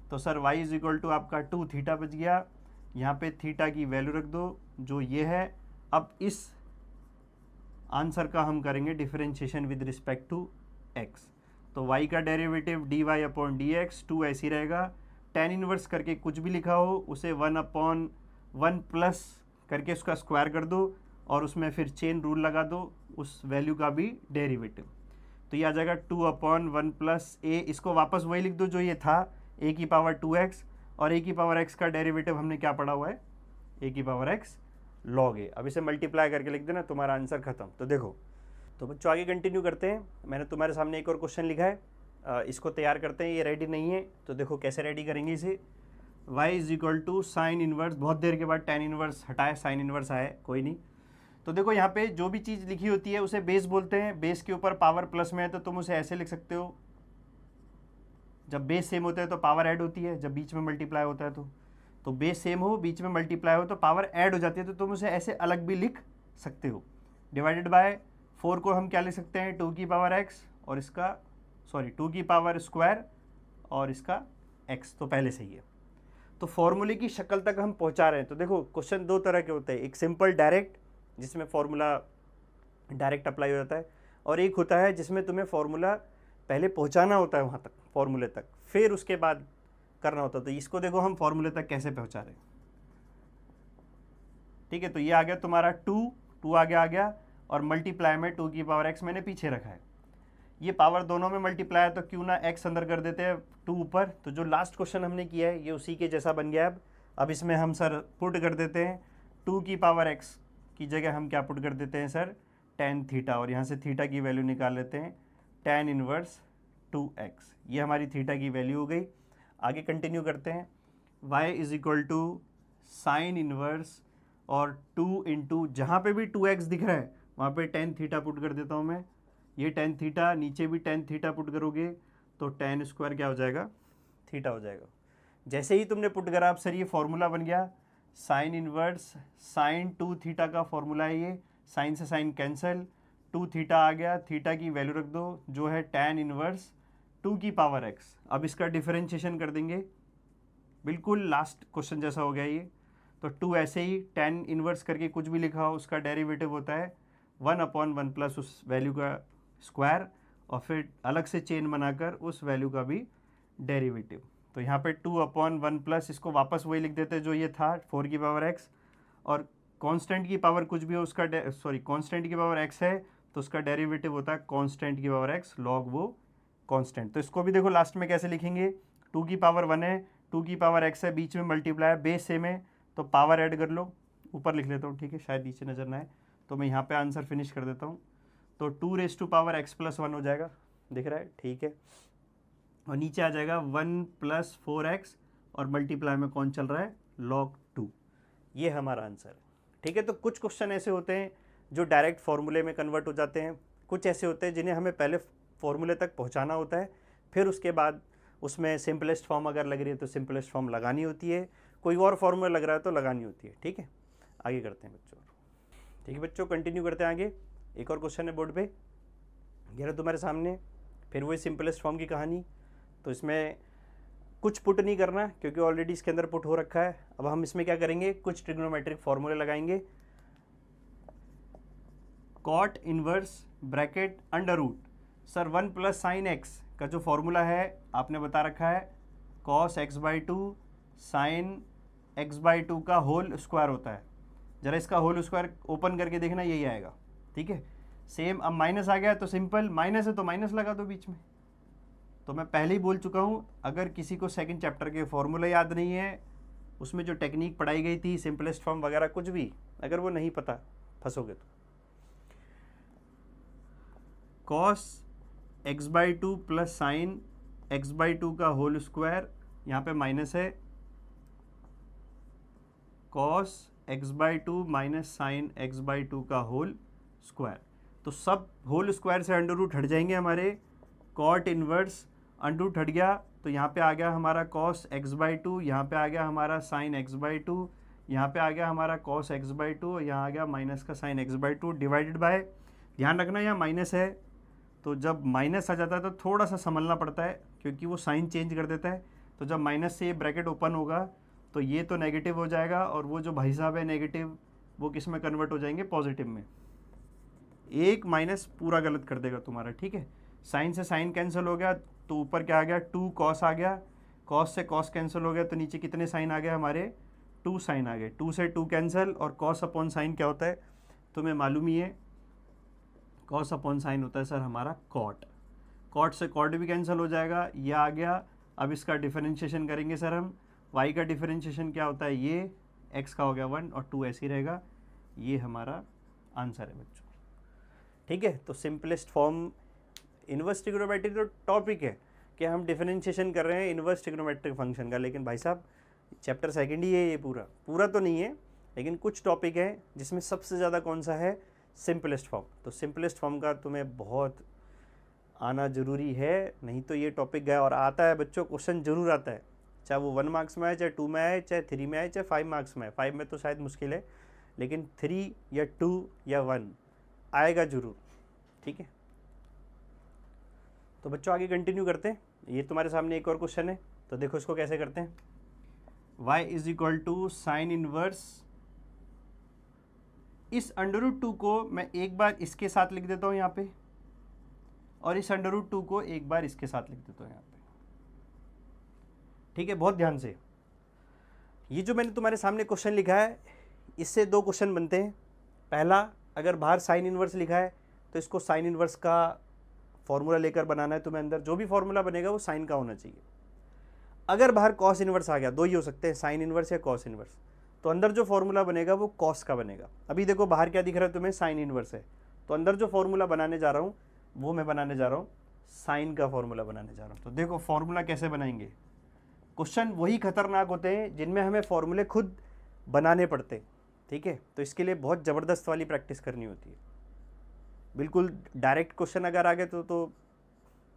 तो sir y is equal to आपका 2 थीटा बच गया। यहाँ पे थीटा की वैल्यू रख दो जो ये है। अब इस आंसर का हम करेंगे differentiation with respect to x, तो y का derivative d y upon d x, 2 ऐसी रहेगा। tan इनवर्स करके कुछ भी लिखा हो उसे 1 अपॉन 1 प्लस करके उसका स्क्वायर कर दो, और उसमें फिर चेन रूल लगा दो उस वैल्यू का भी डेरिवेटिव, तो ये आ जाएगा 2 अपॉन 1 प्लस a। इसको वापस वही लिख दो जो ये था, a की पावर 2x, और a की पावर x का डेरिवेटिव हमने क्या पढ़ा हुआ है, a की पावर x log a। अब इसे मल्टीप्लाई करके लिख देना, तुम्हारा आंसर खत्म। तो देखो, तो बच्चों आगे कंटिन्यू करते हैं। मैंने तुम्हारे सामने एक और क्वेश्चन लिखा है, इसको तैयार करते हैं। ये रेडी नहीं है तो देखो कैसे रेडी करेंगे इसे। y is equal to sine inverse, बहुत देर के बाद tan इनवर्स हटाए, साइन इनवर्स आए, कोई नहीं। तो देखो यहाँ पे जो भी चीज़ लिखी होती है उसे बेस बोलते हैं। बेस के ऊपर पावर प्लस में है तो तुम उसे ऐसे लिख सकते हो, जब बेस सेम होता है तो पावर ऐड होती है, जब बीच में मल्टीप्लाई होता है तो बेस सेम हो बीच में मल्टीप्लाई हो तो पावर ऐड हो जाती है, तो तुम उसे ऐसे अलग भी लिख सकते हो। डिवाइडेड बाय 4 को हम क्या लिख सकते हैं, 2 की पावर x, और इसका 2 की पावर स्क्वायर और इसका x, तो पहले से ही है। तो फॉर्मूले की शक्ल तक हम पहुंचा रहे हैं। तो देखो क्वेश्चन दो तरह के होते हैं, एक सिंपल डायरेक्ट जिसमें फॉर्मूला डायरेक्ट अप्लाई हो जाता है, और एक होता है जिसमें तुम्हें फॉर्मूला पहले पहुंचाना होता है वहाँ तक, फॉर्मूले तक, फिर उसके बाद करना होता है। तो इसको देखो हम फॉर्मूले तक कैसे पहुंचा रहे हैं। ठीक है, तो ये आ गया तुम्हारा 2 आगे आ गया, और मल्टीप्लाई में 2 की पावर x मैंने पीछे रखा है। ये पावर दोनों में मल्टीप्लाई है, तो क्यों ना x अंदर कर देते हैं, 2 ऊपर। तो जो लास्ट क्वेश्चन हमने किया है ये उसी के जैसा बन गया। अब इसमें हम सर पुट कर देते हैं 2 की पावर x की जगह हम क्या पुट कर देते हैं सर, tan थीटा, और यहाँ से थीटा की वैल्यू निकाल लेते हैं tan इनवर्स 2x। ये हमारी थीटा की वैल्यू हो गई। आगे कंटिन्यू करते हैं, y is equal to sine inverse और 2 इंटू, जहाँ पे भी 2x दिख रहा है वहाँ पे tan थीटा पुट कर देता हूँ मैं। ये tan थीटा, नीचे भी tan थीटा पुट करोगे तो tan स्क्वायर क्या हो जाएगा, थीटा हो जाएगा। जैसे ही तुमने पुट करा, अब सर ये फॉर्मूला बन गया साइन इनवर्स साइन 2 थीटा का फॉर्मूला है ये। साइन से साइन कैंसिल, 2 थीटा आ गया, थीटा की वैल्यू रख दो जो है tan इनवर्स 2 की पावर x। अब इसका डिफरेंशिएशन कर देंगे, बिल्कुल लास्ट क्वेश्चन जैसा हो गया ये। तो 2 ऐसे ही tan इनवर्स करके कुछ भी लिखा हो उसका डेरिवेटिव होता है 1/1 प्लस उस वैल्यू का स्क्वायर, और फिर अलग से चेन बनाकर उस वैल्यू का भी डेरिवेटिव। तो यहाँ पे 2/1 प्लस, इसको वापस वही लिख देते जो ये था 4 की पावर x, और कांस्टेंट की पावर कुछ भी हो उसका कांस्टेंट की पावर x है तो उसका डेरिवेटिव होता है कांस्टेंट की पावर x लॉग वो कांस्टेंट। तो इसको भी देखो लास्ट में कैसे लिखेंगे, 2 की पावर 1 है, 2 की पावर x है, बीच में मल्टीप्लाई है, बेस सेम है तो पावर ऐड कर लो। ऊपर लिख लेता हूँ, ठीक है, शायद नीचे नज़र ना आए, तो मैं यहाँ पे आंसर फिनिश कर देता हूँ। तो 2 raise to power x plus 1 हो जाएगा, दिख रहा है, ठीक है। और नीचे आ जाएगा 1 प्लस 4x, और मल्टीप्लाई में कौन चल रहा है, log 2। ये हमारा आंसर है, ठीक है। तो कुछ क्वेश्चन ऐसे होते हैं जो डायरेक्ट फॉर्मूले में कन्वर्ट हो जाते हैं, कुछ ऐसे होते हैं जिन्हें हमें पहले फॉर्मूले तक पहुंचाना होता है, फिर उसके बाद उसमें सिंपलेस्ट फॉर्म अगर लग रही है तो सिंपलेस्ट फॉर्म लगानी होती है, कोई और फॉर्मूला लग रहा है तो लगानी होती है, ठीक है। आगे करते हैं बच्चों, ठीक है बच्चों, कंटिन्यू करते हैं आगे। एक और क्वेश्चन है बोर्ड पे, ये रहा तुम्हारे सामने, फिर वही सिंपलेस्ट फॉर्म की कहानी। तो इसमें कुछ पुट नहीं करना क्योंकि ऑलरेडी इसके अंदर पुट हो रखा है। अब हम इसमें क्या करेंगे, कुछ ट्रिग्नोमेट्रिक फॉर्मूले लगाएंगे। Cot inverse bracket under root, sir 1 plus sine x का जो फॉर्मूला है आपने बता रखा है कॉस x/2 साइन x/2 का होल स्क्वायर होता है। जरा इसका होल स्क्वायर ओपन करके देखना, यही आएगा, ठीक है। सेम, अब माइनस आ गया तो सिंपल, माइनस है तो माइनस लगा दो बीच में। तो मैं पहले ही बोल चुका हूँ, अगर किसी को सेकंड चैप्टर के फॉर्मूला याद नहीं है, उसमें जो टेक्निक पढ़ाई गई थी सिंपलेस्ट फॉर्म वगैरह कुछ भी, अगर वो नहीं पता, फंसोगे। तो cos x/2 plus sine x/2 का होल स्क्वायर, यहाँ पे माइनस है, cos x/2 minus sine x/2 का होल स्क्वायर। तो सब होल स्क्वायर से अंडर रूट हट जाएंगे हमारे, कॉट इनवर्स अंडर रूट हट गया, तो यहाँ पे आ गया हमारा कॉस x/2, यहाँ पे आ गया हमारा साइन x/2, यहाँ पे आ गया हमारा कॉस x/2, यहाँ आ गया माइनस का साइन x/2 डिवाइडेड बाय, ध्यान रखना यहाँ माइनस है, तो जब माइनस आ जाता है तो थोड़ा सा संभलना पड़ता है क्योंकि वो साइन चेंज कर देता है। तो जब माइनस से ये ब्रैकेट ओपन होगा तो ये तो नेगेटिव हो जाएगा, और वो जो भाई साहब है नेगेटिव वो किस में कन्वर्ट हो जाएंगे, पॉजिटिव में। एक माइनस पूरा गलत कर देगा तुम्हारा, ठीक है। साइन से साइन कैंसिल हो गया तो ऊपर क्या आ गया, 2 कॉस आ गया, कॉस से कॉस कैंसिल हो गया तो नीचे कितने साइन आ गए हमारे, 2 साइन आ गए, 2 से 2 कैंसिल, और कॉस अपॉन साइन क्या होता है तुम्हें मालूम ही है, कॉस अपॉन साइन होता है सर हमारा कॉट। कॉट से कॉट भी कैंसिल हो जाएगा, ये आ गया। अब इसका डिफरेंशिएशन करेंगे सर हम, y का डिफरेंशिएशन क्या होता है, ये x का हो गया 1 और 2 ऐसे ही रहेगा। ये हमारा आंसर है बच्चों, ठीक है। तो सिंपलेस्ट फॉर्म इनवर्स ट्रिग्नोमेट्री तो टॉपिक है कि हम डिफरेंशिएशन कर रहे हैं इनवर्स ट्रिग्नोमेट्रिक फंक्शन का, लेकिन भाई साहब चैप्टर सेकंड ही है ये, पूरा तो नहीं है, लेकिन कुछ टॉपिक है जिसमें सबसे ज़्यादा कौन सा है, सिंपलेस्ट फॉर्म। तो सिंपलेस्ट फॉर्म का तुम्हें बहुत आना ज़रूरी है, नहीं तो ये टॉपिक गया। और आता है बच्चों, क्वेश्चन जरूर आता है, चाहे वो 1 मार्क्स में आए, चाहे 2 में आए, चाहे 3 में आए, चाहे 5 मार्क्स में आए। 5 में तो शायद मुश्किल है, लेकिन 3 या 2 या 1 आएगा ज़रूर, ठीक है। तो बच्चों आगे कंटिन्यू करते हैं। ये तुम्हारे सामने एक और क्वेश्चन है, तो देखो इसको कैसे करते हैं। y is equal to sine inverse, इस अंडर रूट 2 को मैं एक बार इसके साथ लिख देता हूँ यहाँ पे, और इस √2 को एक बार इसके साथ लिख देता हूँ यहाँ पे। ठीक है, बहुत ध्यान से। ये जो मैंने तुम्हारे सामने क्वेश्चन लिखा है, इससे दो क्वेश्चन बनते हैं। पहला, अगर बाहर साइन इनवर्स लिखा है तो इसको साइन इनवर्स का फॉर्मूला लेकर बनाना है तुम्हें। अंदर जो भी फॉर्मूला बनेगा वो साइन का होना चाहिए। अगर बाहर कॉस इनवर्स आ गया, दो ही हो सकते हैं, साइन इनवर्स या कॉस इनवर्स, तो अंदर जो फॉर्मूला बनेगा वो कॉस का बनेगा। अभी देखो बाहर क्या दिख रहा है तुम्हें, साइन इनवर्स है, तो अंदर जो फॉर्मूला बनाने जा रहा हूँ वो मैं बनाने जा रहा हूँ साइन का फॉर्मूला बनाने जा रहा हूँ। तो देखो फॉर्मूला कैसे बनाएंगे। क्वेश्चन वही खतरनाक होते हैं जिनमें हमें फॉर्मूले खुद बनाने पड़ते हैं। ठीक है, तो इसके लिए बहुत ज़बरदस्त वाली प्रैक्टिस करनी होती है। बिल्कुल डायरेक्ट क्वेश्चन अगर आ गए तो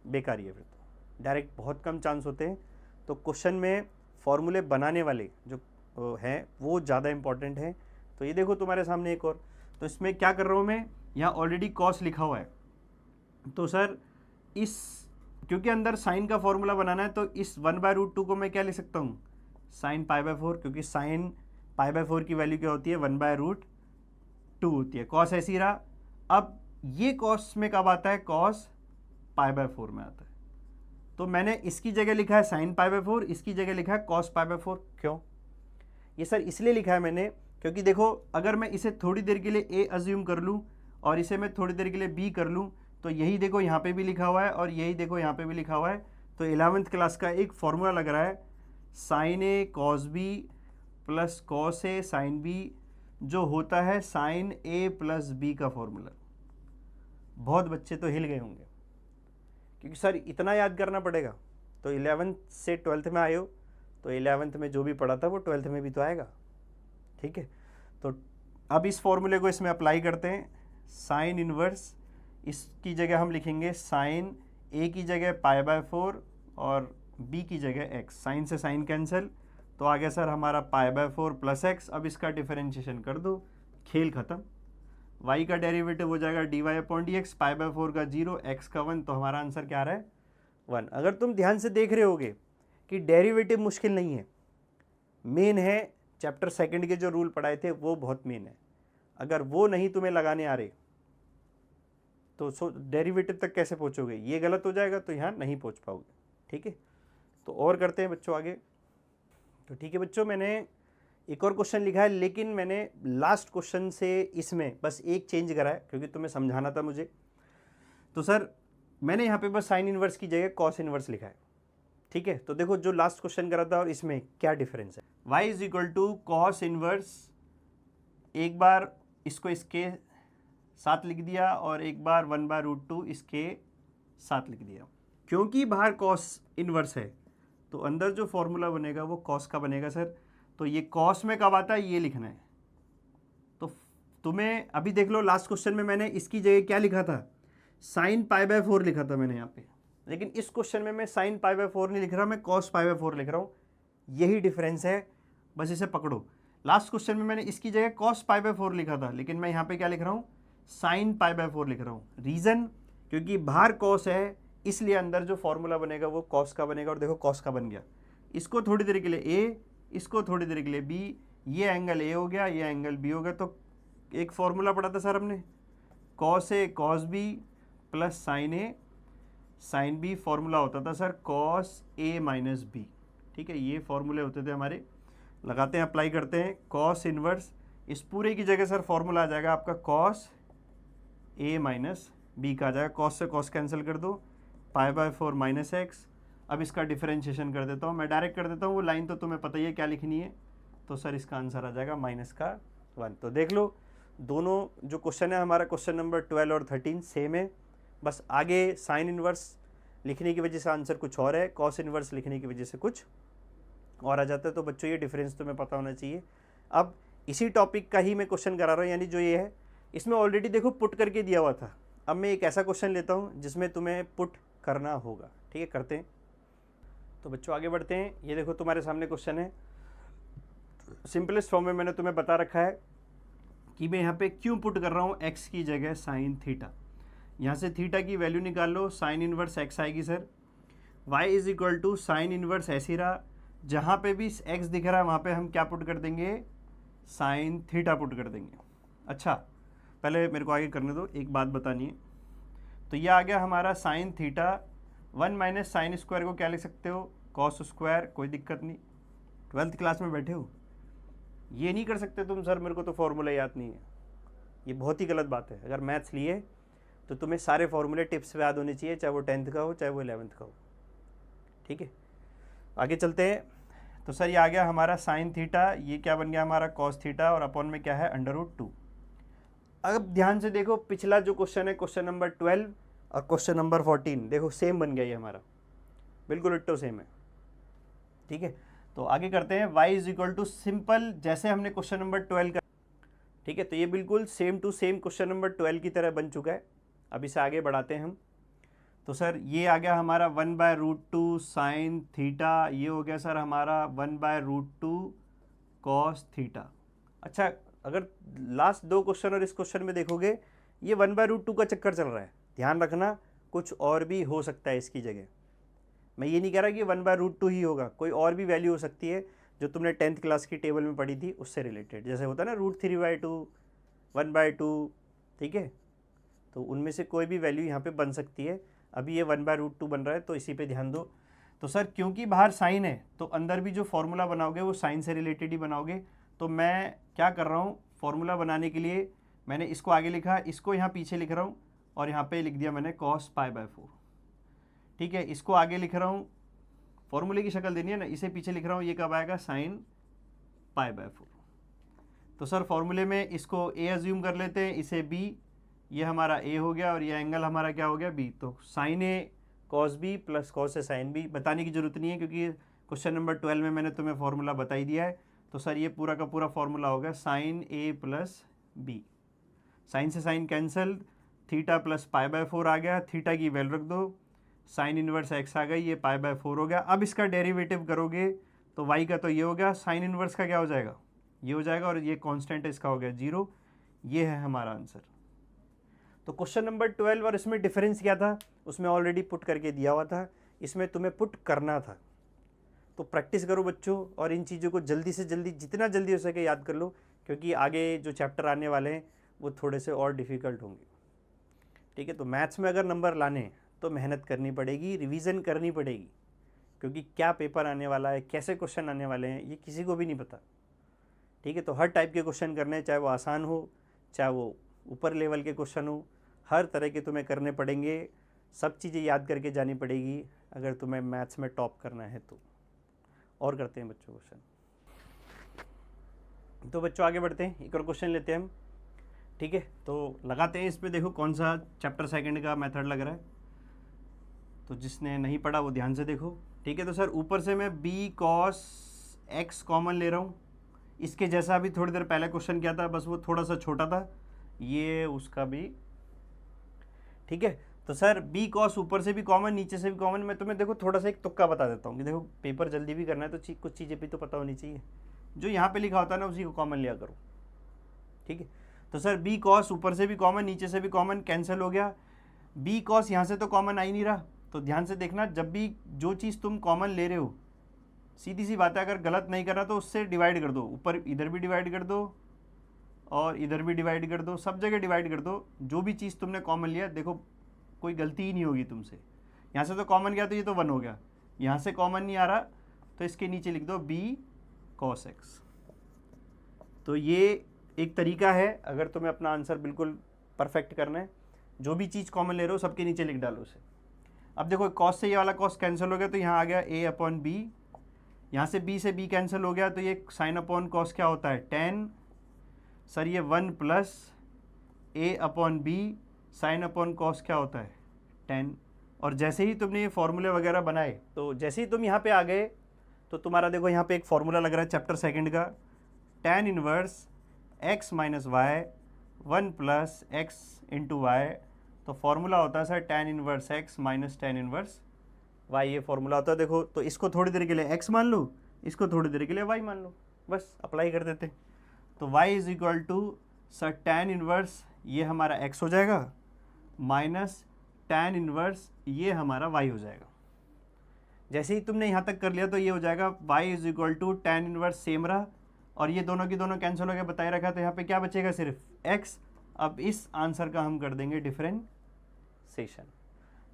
बेकार ही है, फिर तो डायरेक्ट बहुत कम चांस होते हैं। तो क्वेश्चन में फॉर्मूले बनाने वाले जो हैं वो ज़्यादा इंपॉर्टेंट हैं। तो ये देखो तुम्हारे सामने एक और, तो इसमें क्या कर रहा हूँ मैं, यहाँ ऑलरेडी कॉस लिखा हुआ है, तो सर इस, क्योंकि अंदर साइन का फॉर्मूला बनाना है, तो इस 1/√2 को मैं क्या लिख सकता हूँ, साइन π/4, क्योंकि साइन π/4 की वैल्यू क्या होती है, 1/√2 होती है। कॉस ऐसी रहा। अब ये कॉस में कब आता है, कॉस π/4 में आता है। तो मैंने इसकी जगह लिखा है साइन π/4, इसकी जगह लिखा है कॉस π/4। क्यों? ये सर इसलिए लिखा है मैंने, क्योंकि देखो अगर मैं इसे थोड़ी देर के लिए ए अज्यूम कर लूँ और इसे मैं थोड़ी देर के लिए बी कर लूँ, तो यही देखो यहाँ पे भी लिखा हुआ है और यही देखो यहाँ पे भी लिखा हुआ है। तो 11वीं क्लास का एक फॉर्मूला लग रहा है, sign A cos B plus cos A sine B, जो होता है साइन ए प्लस बी का फॉर्मूला। बहुत बच्चे तो हिल गए होंगे, क्योंकि सर इतना याद करना पड़ेगा। तो 11th से 12th में आए हो, तो 11th में जो भी पढ़ा था वो 12th में भी तो आएगा। ठीक है, तो अब इस फॉर्मूले को इसमें अप्लाई करते हैं। साइन इनवर्स, इसकी जगह हम लिखेंगे साइन ए की जगह π/4 और बी की जगह x। साइन से साइन कैंसिल, तो आ गया सर हमारा π/4 प्लस x। अब इसका डिफरेंशिएशन कर दो, खेल खत्म। y का डेरिवेटिव हो जाएगा dy/dx, π/4 का 0, x का 1, तो हमारा आंसर क्या आ रहा है, 1। अगर तुम ध्यान से देख रहे होगे कि डेरिवेटिव मुश्किल नहीं है, मेन है चैप्टर 2 के जो रूल पढ़ाए थे वो बहुत मेन है। अगर वो नहीं तुम्हें लगाने आ रहे तो डेरिवेटिव तक कैसे पहुंचोगे, ये गलत हो जाएगा तो यहाँ नहीं पहुंच पाओगे। ठीक है, तो और करते हैं बच्चों आगे। तो ठीक है बच्चों, मैंने एक और क्वेश्चन लिखा है, लेकिन मैंने लास्ट क्वेश्चन से इसमें बस एक चेंज करा है, क्योंकि तुम्हें समझाना था मुझे। तो सर मैंने यहाँ पे बस साइन इनवर्स की जगह कॉस इनवर्स लिखा है। ठीक है, तो देखो जो लास्ट क्वेश्चन करा था और इसमें क्या डिफरेंस है। y is equal to cos inverse, एक बार इसको इसके साथ लिख दिया और एक बार 1/√2 इसके साथ लिख दिया। क्योंकि बाहर कॉस इनवर्स है तो अंदर जो फॉर्मूला बनेगा वो कॉस का बनेगा सर। तो ये कॉस में कब आता है ये लिखना है। तो तुम्हें अभी देख लो, लास्ट क्वेश्चन में मैंने इसकी जगह क्या लिखा था, साइन π/4 लिखा था मैंने यहाँ पे, लेकिन इस क्वेश्चन में मैं साइन π/4 नहीं लिख रहा, मैं कॉस π/4 लिख रहा हूँ। यही डिफरेंस है, बस इसे पकड़ो। लास्ट क्वेश्चन में मैंने इसकी जगह कॉस π/4 लिखा था, लेकिन मैं यहाँ पे क्या लिख रहा हूँ, साइन π/4 लिख रहा हूँ। रीज़न, क्योंकि बाहर कॉस है इसलिए अंदर जो फॉर्मूला बनेगा वो कॉस का बनेगा। और देखो कॉस का बन गया, इसको थोड़ी देर के लिए ए, इसको थोड़ी देर के लिए बी, ये एंगल ए हो गया, ये एंगल बी हो गया। तो एक फॉर्मूला पढ़ा था सर हमने, cos A cos B plus sign A sine B, formula होता था sir cos A minus B. ठीक है, ये फॉर्मूले होते थे हमारे। लगाते हैं, अप्लाई करते हैं। कॉस इनवर्स, इस पूरे की जगह सर फॉर्मूला आ जाएगा आपका कॉस ए माइनस बी का आ जाएगा। कॉस से कॉस कैंसिल कर दो, π/4 माइनस एक्स। अब इसका डिफरेंशिएशन कर देता हूँ, मैं डायरेक्ट कर देता हूँ, वो लाइन तो तुम्हें पता ही है क्या लिखनी है। तो सर इसका आंसर आ जाएगा -1। तो देख लो, दोनों जो क्वेश्चन है हमारा, क्वेश्चन नंबर 12 और 13 सेम है, बस आगे साइन इनवर्स लिखने की वजह से आंसर कुछ और है, कॉस इनवर्स लिखने की वजह से कुछ और आ जाता है। तो बच्चों ये डिफरेंस तुम्हें पता होना चाहिए। अब इसी टॉपिक का ही मैं क्वेश्चन करा रहा हूँ, यानी जो ये है इसमें ऑलरेडी देखो पुट करके दिया हुआ था। अब मैं एक ऐसा क्वेश्चन लेता हूँ जिसमें तुम्हें पुट करना होगा। ठीक है, करते हैं। तो बच्चों आगे बढ़ते हैं। ये देखो तुम्हारे सामने क्वेश्चन है, सिंपलेस्ट फॉर्म में मैंने तुम्हें बता रखा है कि मैं यहाँ पे क्यों पुट कर रहा हूँ x की जगह साइन थीटा। यहाँ से थीटा की वैल्यू निकाल लो, साइन इनवर्स x आएगी sir. y is equal to sine inverse ऐसी रहा, जहाँ पे भी x दिख रहा है वहाँ पे हम क्या पुट कर देंगे, साइन थीटा पुट कर देंगे। अच्छा, पहले मेरे को आगे करने दो, एक बात बतानी है। तो ये आ गया हमारा sine theta, 1 minus sine square को क्या लिख सकते हो, कॉस स्क्वायर, कोई दिक्कत नहीं, 12th क्लास में बैठे हो, ये नहीं कर सकते तुम सर मेरे को तो फॉर्मूला याद नहीं है, ये बहुत ही गलत बात है। अगर मैथ्स लिए तो तुम्हें सारे फॉर्मूले टिप्स पे याद होने चाहिए, चाहे वो 10th का हो चाहे वो 11th का हो, ठीक है। आगे चलते हैं। तो सर ये आ गया हमारा साइन थीटा, ये क्या बन गया हमारा कॉस थीटा, और अपॉन में क्या है √2। अब ध्यान से देखो, पिछला जो क्वेश्चन है क्वेश्चन नंबर 12 और क्वेश्चन नंबर 14, देखो सेम बन गया ये हमारा, बिल्कुल इट्टो सेम है, ठीक है। तो आगे करते हैं, y is equal to simple, जैसे हमने क्वेश्चन नंबर 12 का, ठीक है, तो ये बिल्कुल same to same question number 12 की तरह बन चुका है। अब इसे आगे बढ़ाते हैं हम। तो सर ये आ गया हमारा 1/√2 साइन थीटा, ये हो गया सर हमारा 1/√2 कॉस थीटा। अच्छा, अगर लास्ट दो क्वेश्चन और इस क्वेश्चन में देखोगे, ये 1/√2 का चक्कर चल रहा है, ध्यान रखना कुछ और भी हो सकता है इसकी जगह। मैं ये नहीं कह रहा कि 1/√2 ही होगा, कोई और भी वैल्यू हो सकती है जो तुमने 10th क्लास की टेबल में पढ़ी थी उससे रिलेटेड, जैसे होता है ना √3/2, 1/2, ठीक है। तो उनमें से कोई भी वैल्यू यहाँ पे बन सकती है। अभी ये 1/√2 बन रहा है तो इसी पे ध्यान दो। तो सर क्योंकि बाहर साइन है तो अंदर भी जो फॉर्मूला बनाओगे वो साइन से रिलेटेड ही बनाओगे। तो मैं क्या कर रहा हूँ, फॉर्मूला बनाने के लिए मैंने इसको आगे लिखा, इसको यहाँ पीछे लिख रहा हूँ, और यहाँ पे लिख दिया मैंने cos π/4, ठीक है। इसको आगे लिख रहा हूँ, फॉर्मूले की शक्ल देनी है ना, इसे पीछे लिख रहा हूँ, ये कब आएगा sin π/4। तो सर फॉर्मूले में इसको a अज्यूम कर लेते हैं, इसे b, ये हमारा a हो गया, और ये एंगल हमारा क्या हो गया b। तो sin a cos b plus cos a sin b, बताने की जरूरत नहीं है क्योंकि क्वेश्चन नंबर 12 में मैंने तुम्हें फॉर्मूला बता ही दिया है। तो सर ये पूरा का पूरा फॉर्मूला होगा sin a plus b, sine से साइन कैंसल, थीटा प्लस π/4 आ गया, थीटा की वैल्यू रख दो, साइन इनवर्स x आ गई, ये π/4 हो गया। अब इसका डेरिवेटिव करोगे तो y का तो ये हो गया, साइन इनवर्स का क्या हो जाएगा, ये हो जाएगा, और ये कांस्टेंट इसका हो गया 0। ये है हमारा आंसर। तो क्वेश्चन नंबर 12 और इसमें डिफरेंस क्या था, उसमें ऑलरेडी पुट करके दिया हुआ था, इसमें तुम्हें पुट करना था। तो प्रैक्टिस करो बच्चों, और इन चीज़ों को जल्दी से जल्दी, जितना जल्दी हो सके याद कर लो, क्योंकि आगे जो चैप्टर आने वाले हैं वो थोड़े से और डिफ़िकल्ट होंगे, ठीक है। तो मैथ्स में अगर नंबर लाने हैं तो मेहनत करनी पड़ेगी, रिवीजन करनी पड़ेगी, क्योंकि क्या पेपर आने वाला है, कैसे क्वेश्चन आने वाले हैं, ये किसी को भी नहीं पता, ठीक है। तो हर टाइप के क्वेश्चन करने हैं, चाहे वो आसान हो चाहे वो ऊपर लेवल के क्वेश्चन हो, हर तरह के तुम्हें करने पड़ेंगे, सब चीज़ें याद करके जानी पड़ेगी अगर तुम्हें मैथ्स में टॉप करना है तो। और करते हैं बच्चों क्वेश्चन। तो बच्चों आगे बढ़ते हैं, एक और क्वेश्चन लेते हैं हम, ठीक है। तो लगाते हैं इस पर, देखो कौन सा चैप्टर सेकंड का मेथड लग रहा है, तो जिसने नहीं पढ़ा वो ध्यान से देखो, ठीक है। तो सर ऊपर से मैं b cos x कॉमन ले रहा हूँ, इसके जैसा अभी थोड़ी देर पहले क्वेश्चन किया था, बस वो थोड़ा सा छोटा था, ये उसका भी, ठीक है। तो सर b cos ऊपर से भी कॉमन नीचे से भी कॉमन, मैं तुम्हें देखो थोड़ा सा एक तुक्का बता देता हूँ कि देखो पेपर जल्दी भी करना है तो कुछ चीज़ें भी तो पता होनी चाहिए, जो यहाँ पे लिखा होता है ना उसी को कॉमन लिया करो, ठीक है। तो सर b cos ऊपर से भी कॉमन नीचे से भी कॉमन, कैंसिल हो गया। b cos यहाँ से तो कॉमन आ ही नहीं रहा, तो ध्यान से देखना, जब भी जो चीज़ तुम कॉमन ले रहे हो, सीधी सी बात है, अगर गलत नहीं करना तो उससे डिवाइड कर दो, ऊपर इधर भी डिवाइड कर दो और इधर भी डिवाइड कर दो, सब जगह डिवाइड कर दो। जो भी चीज़ तुमने कॉमन लिया, देखो कोई गलती ही नहीं होगी तुमसे। यहाँ से तो कॉमन गया तो ये तो 1 हो गया, यहाँ से कॉमन नहीं आ रहा तो इसके नीचे लिख दो b cos x। तो ये एक तरीका है अगर तुम्हें अपना आंसर बिल्कुल परफेक्ट करना है, जो भी चीज़ कॉमन ले रहे हो सबके नीचे लिख डालो उसे। अब देखो cos से ये वाला cos कैंसिल हो गया, तो यहाँ आ गया a/b, यहाँ से b से b कैंसिल हो गया, तो ये sin अपॉन cos क्या होता है, tan। सर ये 1 plus a/b sin upon cos क्या होता है, tan। और जैसे ही तुमने ये फॉर्मूले वगैरह बनाए, तो जैसे ही तुम यहाँ पे आ गए तो तुम्हारा देखो यहाँ पे एक फॉर्मूला लग रहा है चैप्टर सेकंड का, tan inverse x minus y 1 plus x into y. तो फॉर्मूला होता है sir tan inverse x minus tan inverse y, ये फॉर्मूला होता है। देखो तो इसको थोड़ी देर के लिए x मान लो, इसको थोड़ी देर के लिए y मान लो, बस अप्लाई कर देते। तो y is equal to sir tan inverse ये हमारा x हो जाएगा माइनस tan इनवर्स ये हमारा y हो जाएगा। जैसे ही तुमने यहाँ तक कर लिया तो ये हो जाएगा y is equal to tan inverse same रहा, और ये दोनों की दोनों कैंसिल हो गए, बताए रखा, तो यहाँ पे क्या बचेगा, सिर्फ x। अब इस आंसर का हम कर देंगे डिफरेंशिएशन,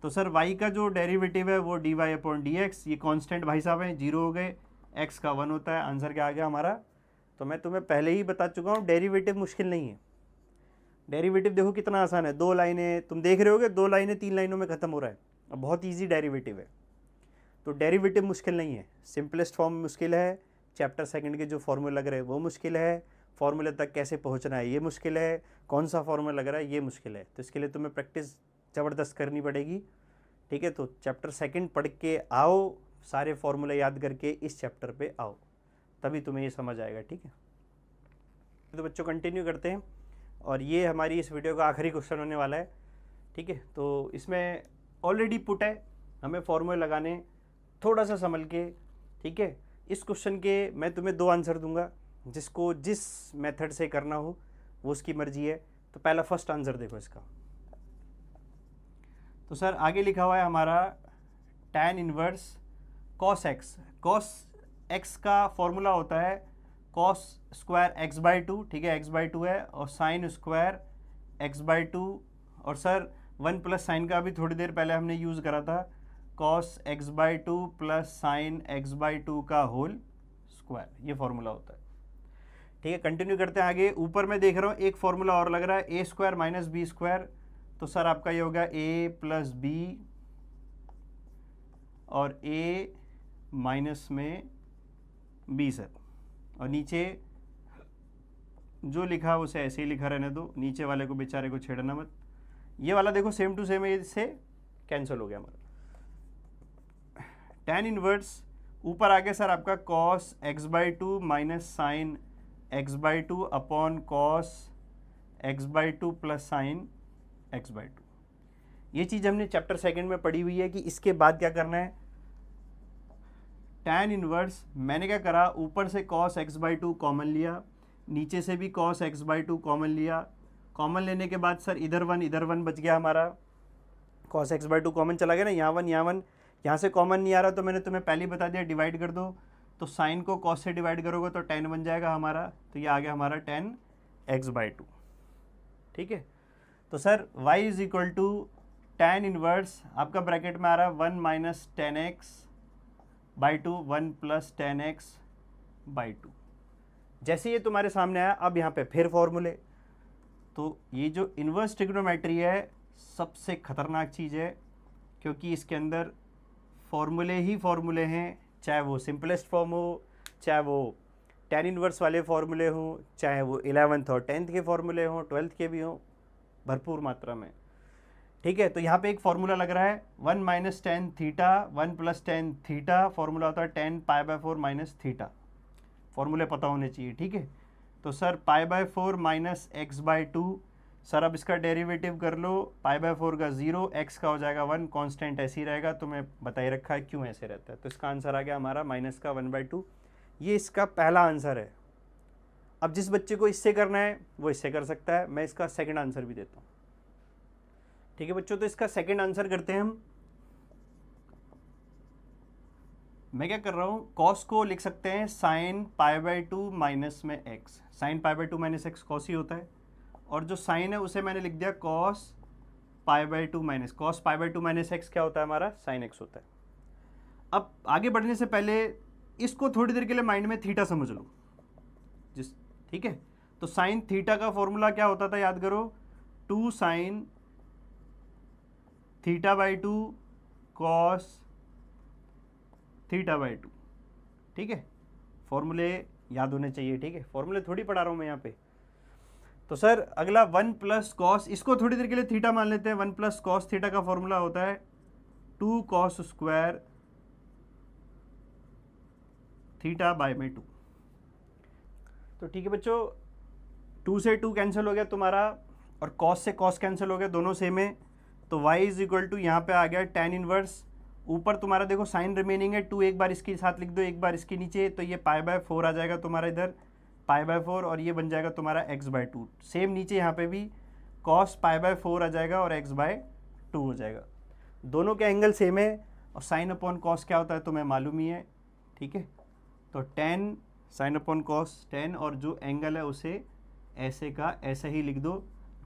तो सर y का जो डेरिवेटिव है वो dy/dx, ये कांस्टेंट भाई साहब हैं, 0 हो गए, x का 1 होता है। आंसर क्या आ गया हमारा? तो मैं तुम्हें पहले ही बता चुका हूँ डेरिवेटिव मुश्किल नहीं है। डेरिवेटिव देखो कितना आसान है, 2 लाइनें तुम देख रहे होगे, 2 लाइनें 3 लाइनों में ख़त्म हो रहा है, अब बहुत ईजी डेरिवेटिव है। तो डेरिवेटिव मुश्किल नहीं है, सिंपलेस्ट फॉर्म मुश्किल है, चैप्टर सेकंड के जो फॉर्मूला लग रहे हैं वो मुश्किल है, फॉर्मूले तक कैसे पहुंचना है ये मुश्किल है, कौन सा फॉर्मूला लग रहा है ये मुश्किल है। तो इसके लिए तुम्हें प्रैक्टिस ज़बरदस्त करनी पड़ेगी, ठीक है। तो चैप्टर सेकंड पढ़ के आओ, सारे फॉर्मूले याद करके इस चैप्टर पे आओ, तभी तुम्हें ये समझ आएगा, ठीक है। तो बच्चों कंटिन्यू करते हैं, और ये हमारी इस वीडियो का आखिरी क्वेश्चन होने वाला है, ठीक है। तो इसमें ऑलरेडी पुट है, हमें फॉर्मूले लगाने थोड़ा सा संभल के, ठीक है। इस क्वेश्चन के मैं तुम्हें 2 आंसर दूंगा, जिसको जिस मेथड से करना हो वो उसकी मर्जी है। तो पहला फर्स्ट आंसर देखो इसका। तो सर आगे लिखा हुआ है हमारा tan inverse cos x। cos x का फॉर्मूला होता है cos स्क्वायर x/2, ठीक है, x/2 है, और sin स्क्वायर x/2, और सर 1 प्लस साइन का भी थोड़ी देर पहले हमने यूज़ करा था, cos x/2 plus sin x/2 का होल स्क्वायर, ये फॉर्मूला होता है, ठीक है। कंटिन्यू करते हैं आगे। ऊपर मैं देख रहा हूँ एक फॉर्मूला और लग रहा है, a square minus b square. तो सर आपका ये होगा a प्लस बी और a माइनस में b सर, और नीचे जो लिखा है उसे ऐसे ही लिखा रहने दो, नीचे वाले को बेचारे को छेड़ना मत। ये वाला देखो सेम टू सेम है, इससे कैंसिल हो गया हमारा। tan इनवर्स ऊपर आ गया सर आपका cos x/2 minus sine x/2 upon cos x/2 plus sine x/2। ये चीज़ हमने चैप्टर सेकंड में पढ़ी हुई है कि इसके बाद क्या करना है। tan इनवर्स मैंने क्या करा, ऊपर से cos x/2 कॉमन लिया, नीचे से भी cos x/2 कॉमन लिया। कॉमन लेने के बाद सर इधर 1 बच गया हमारा, cos x/2 कॉमन चला गया ना, यहाँ 1 यहाँ 1, यहाँ से कॉमन नहीं आ रहा तो मैंने तुम्हें पहले ही बता दिया डिवाइड कर दो। तो साइन को cos से डिवाइड करोगे तो tan बन जाएगा हमारा, तो ये आ गया हमारा tan x/2, ठीक है। तो sir y is equal to tan inverse आपका ब्रैकेट में आ रहा है 1 minus tan x/2, 1 plus tan x/2। जैसे ये तुम्हारे सामने आया, अब यहाँ पे फिर फॉर्मूले। तो ये जो इन्वर्स ट्रिग्नोमेट्री है सबसे खतरनाक चीज़ है, क्योंकि इसके अंदर फॉर्मूले ही फॉर्मूले हैं, चाहे वो सिंपलेस्ट फॉर्म हो, चाहे वो tan इनवर्स वाले फॉर्मूले हों, चाहे वो 11th और 10th के फॉर्मूले हों, 12th के भी हों, भरपूर मात्रा में, ठीक है। तो यहाँ पे एक फॉर्मूला लग रहा है 1 minus tan theta, 1 plus tan theta, formula होता है tan π/4 माइनस थीटा, फॉर्मूले पता होने चाहिए, ठीक है। तो सर π/4 माइनस x/2, सर अब इसका डेरिवेटिव कर लो, π/4 का 0, x का हो जाएगा 1, कांस्टेंट ऐसे ही रहेगा, तो मैं बता ही रखा है क्यों ऐसे रहता है। तो इसका आंसर आ गया हमारा माइनस का 1/2, ये इसका पहला आंसर है। अब जिस बच्चे को इससे करना है वो इससे कर सकता है, मैं इसका सेकंड आंसर भी देता हूँ, ठीक है बच्चों। तो इसका सेकंड आंसर करते हैं हम। मैं क्या कर रहा हूँ, cos को लिख सकते हैं sin π/2 माइनस में x, sin π/2 minus x cos ही होता है, और जो sin है उसे मैंने लिख दिया cos π/2 minus, cos π/2 minus x क्या होता है हमारा, sin x होता है। अब आगे बढ़ने से पहले इसको थोड़ी देर के लिए माइंड में थीटा समझ लो, जिस, ठीक है। तो साइन थीटा का फॉर्मूला क्या होता था, याद करो, 2 sin θ/2 cos θ/2, ठीक है। फॉर्मूले याद होने चाहिए, ठीक है, फॉर्मूले थोड़ी पढ़ा रहा हूँ मैं यहाँ पे। तो सर अगला 1 प्लस कॉस, इसको थोड़ी देर के लिए थीटा मान लेते हैं। 1 प्लस कॉस थीटा का फॉर्मूला होता है 2 cos स्क्वायर θ/2। तो ठीक है बच्चों, 2 से 2 कैंसिल हो गया तुम्हारा, और cos से cos कैंसिल हो गया, दोनों सेम है। तो y इज इक्वल टू यहाँ पे आ गया tan इनवर्स, ऊपर तुम्हारा देखो साइन रिमेनिंग है 2, एक बार इसके साथ लिख दो, एक बार इसके नीचे, तो ये π/4 आ जाएगा तुम्हारा इधर, π/4, और ये बन जाएगा तुम्हारा x/2। सेम नीचे यहाँ पे भी cos π/4 आ जाएगा और x/2 हो जाएगा। दोनों के एंगल सेम है, और साइन अपॉन कॉस क्या होता है तुम्हें मालूम ही है, ठीक है। तो tan sine upon cos tan, और जो एंगल है उसे ऐसे का ऐसे ही लिख दो,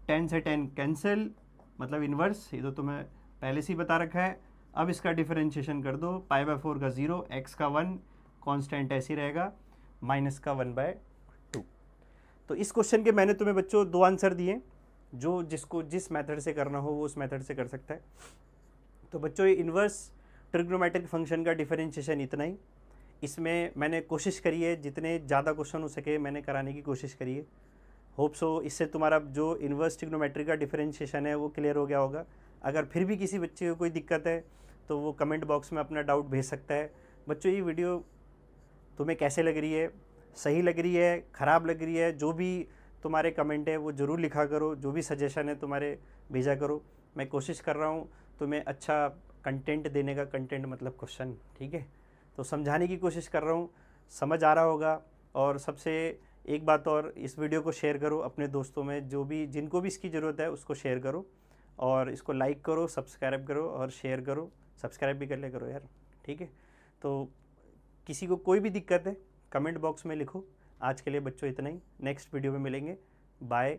tan से tan कैंसिल, मतलब इन्वर्स, ये तो तुम्हें पहले से ही बता रखा है। अब इसका डिफरेंशिएशन कर दो, π/4 का 0, x का 1, कांस्टेंट ऐसे ही रहेगा, माइनस का 1/2। तो इस क्वेश्चन के मैंने तुम्हें बच्चों 2 आंसर दिए, जो जिसको जिस मेथड से करना हो वो उस मेथड से कर सकता है। तो बच्चों ये इन्वर्स ट्रिग्नोमेट्रिक फंक्शन का डिफरेंशिएशन इतना ही। इसमें मैंने कोशिश करी है जितने ज़्यादा क्वेश्चन हो सके मैंने कराने की कोशिश करी है। होप सो इससे तुम्हारा जो इन्वर्स ट्रिग्नोमेट्री का डिफरेंशिएशन है वो क्लियर हो गया होगा। अगर फिर भी किसी बच्चे को कोई दिक्कत है तो वो कमेंट बॉक्स में अपना डाउट भेज सकता है। बच्चों ये वीडियो तुम्हें कैसे लग रही है, सही लग रही है, ख़राब लग रही है, जो भी तुम्हारे कमेंट है वो ज़रूर लिखा करो, जो भी सजेशन है तुम्हारे भेजा करो। मैं कोशिश कर रहा हूँ तुम्हें अच्छा कंटेंट देने का, कंटेंट मतलब क्वेश्चन, ठीक है। तो समझाने की कोशिश कर रहा हूँ, समझ आ रहा होगा। और सबसे एक बात और, इस वीडियो को शेयर करो अपने दोस्तों में, जो भी जिनको भी इसकी ज़रूरत है उसको शेयर करो, और इसको लाइक करो, सब्सक्राइब करो और शेयर करो। सब्सक्राइब भी कर लिया करो यार, ठीक है। तो किसी को कोई भी दिक्कत है कमेंट बॉक्स में लिखो। आज के लिए बच्चों इतना ही, नेक्स्ट वीडियो में मिलेंगे। बाय।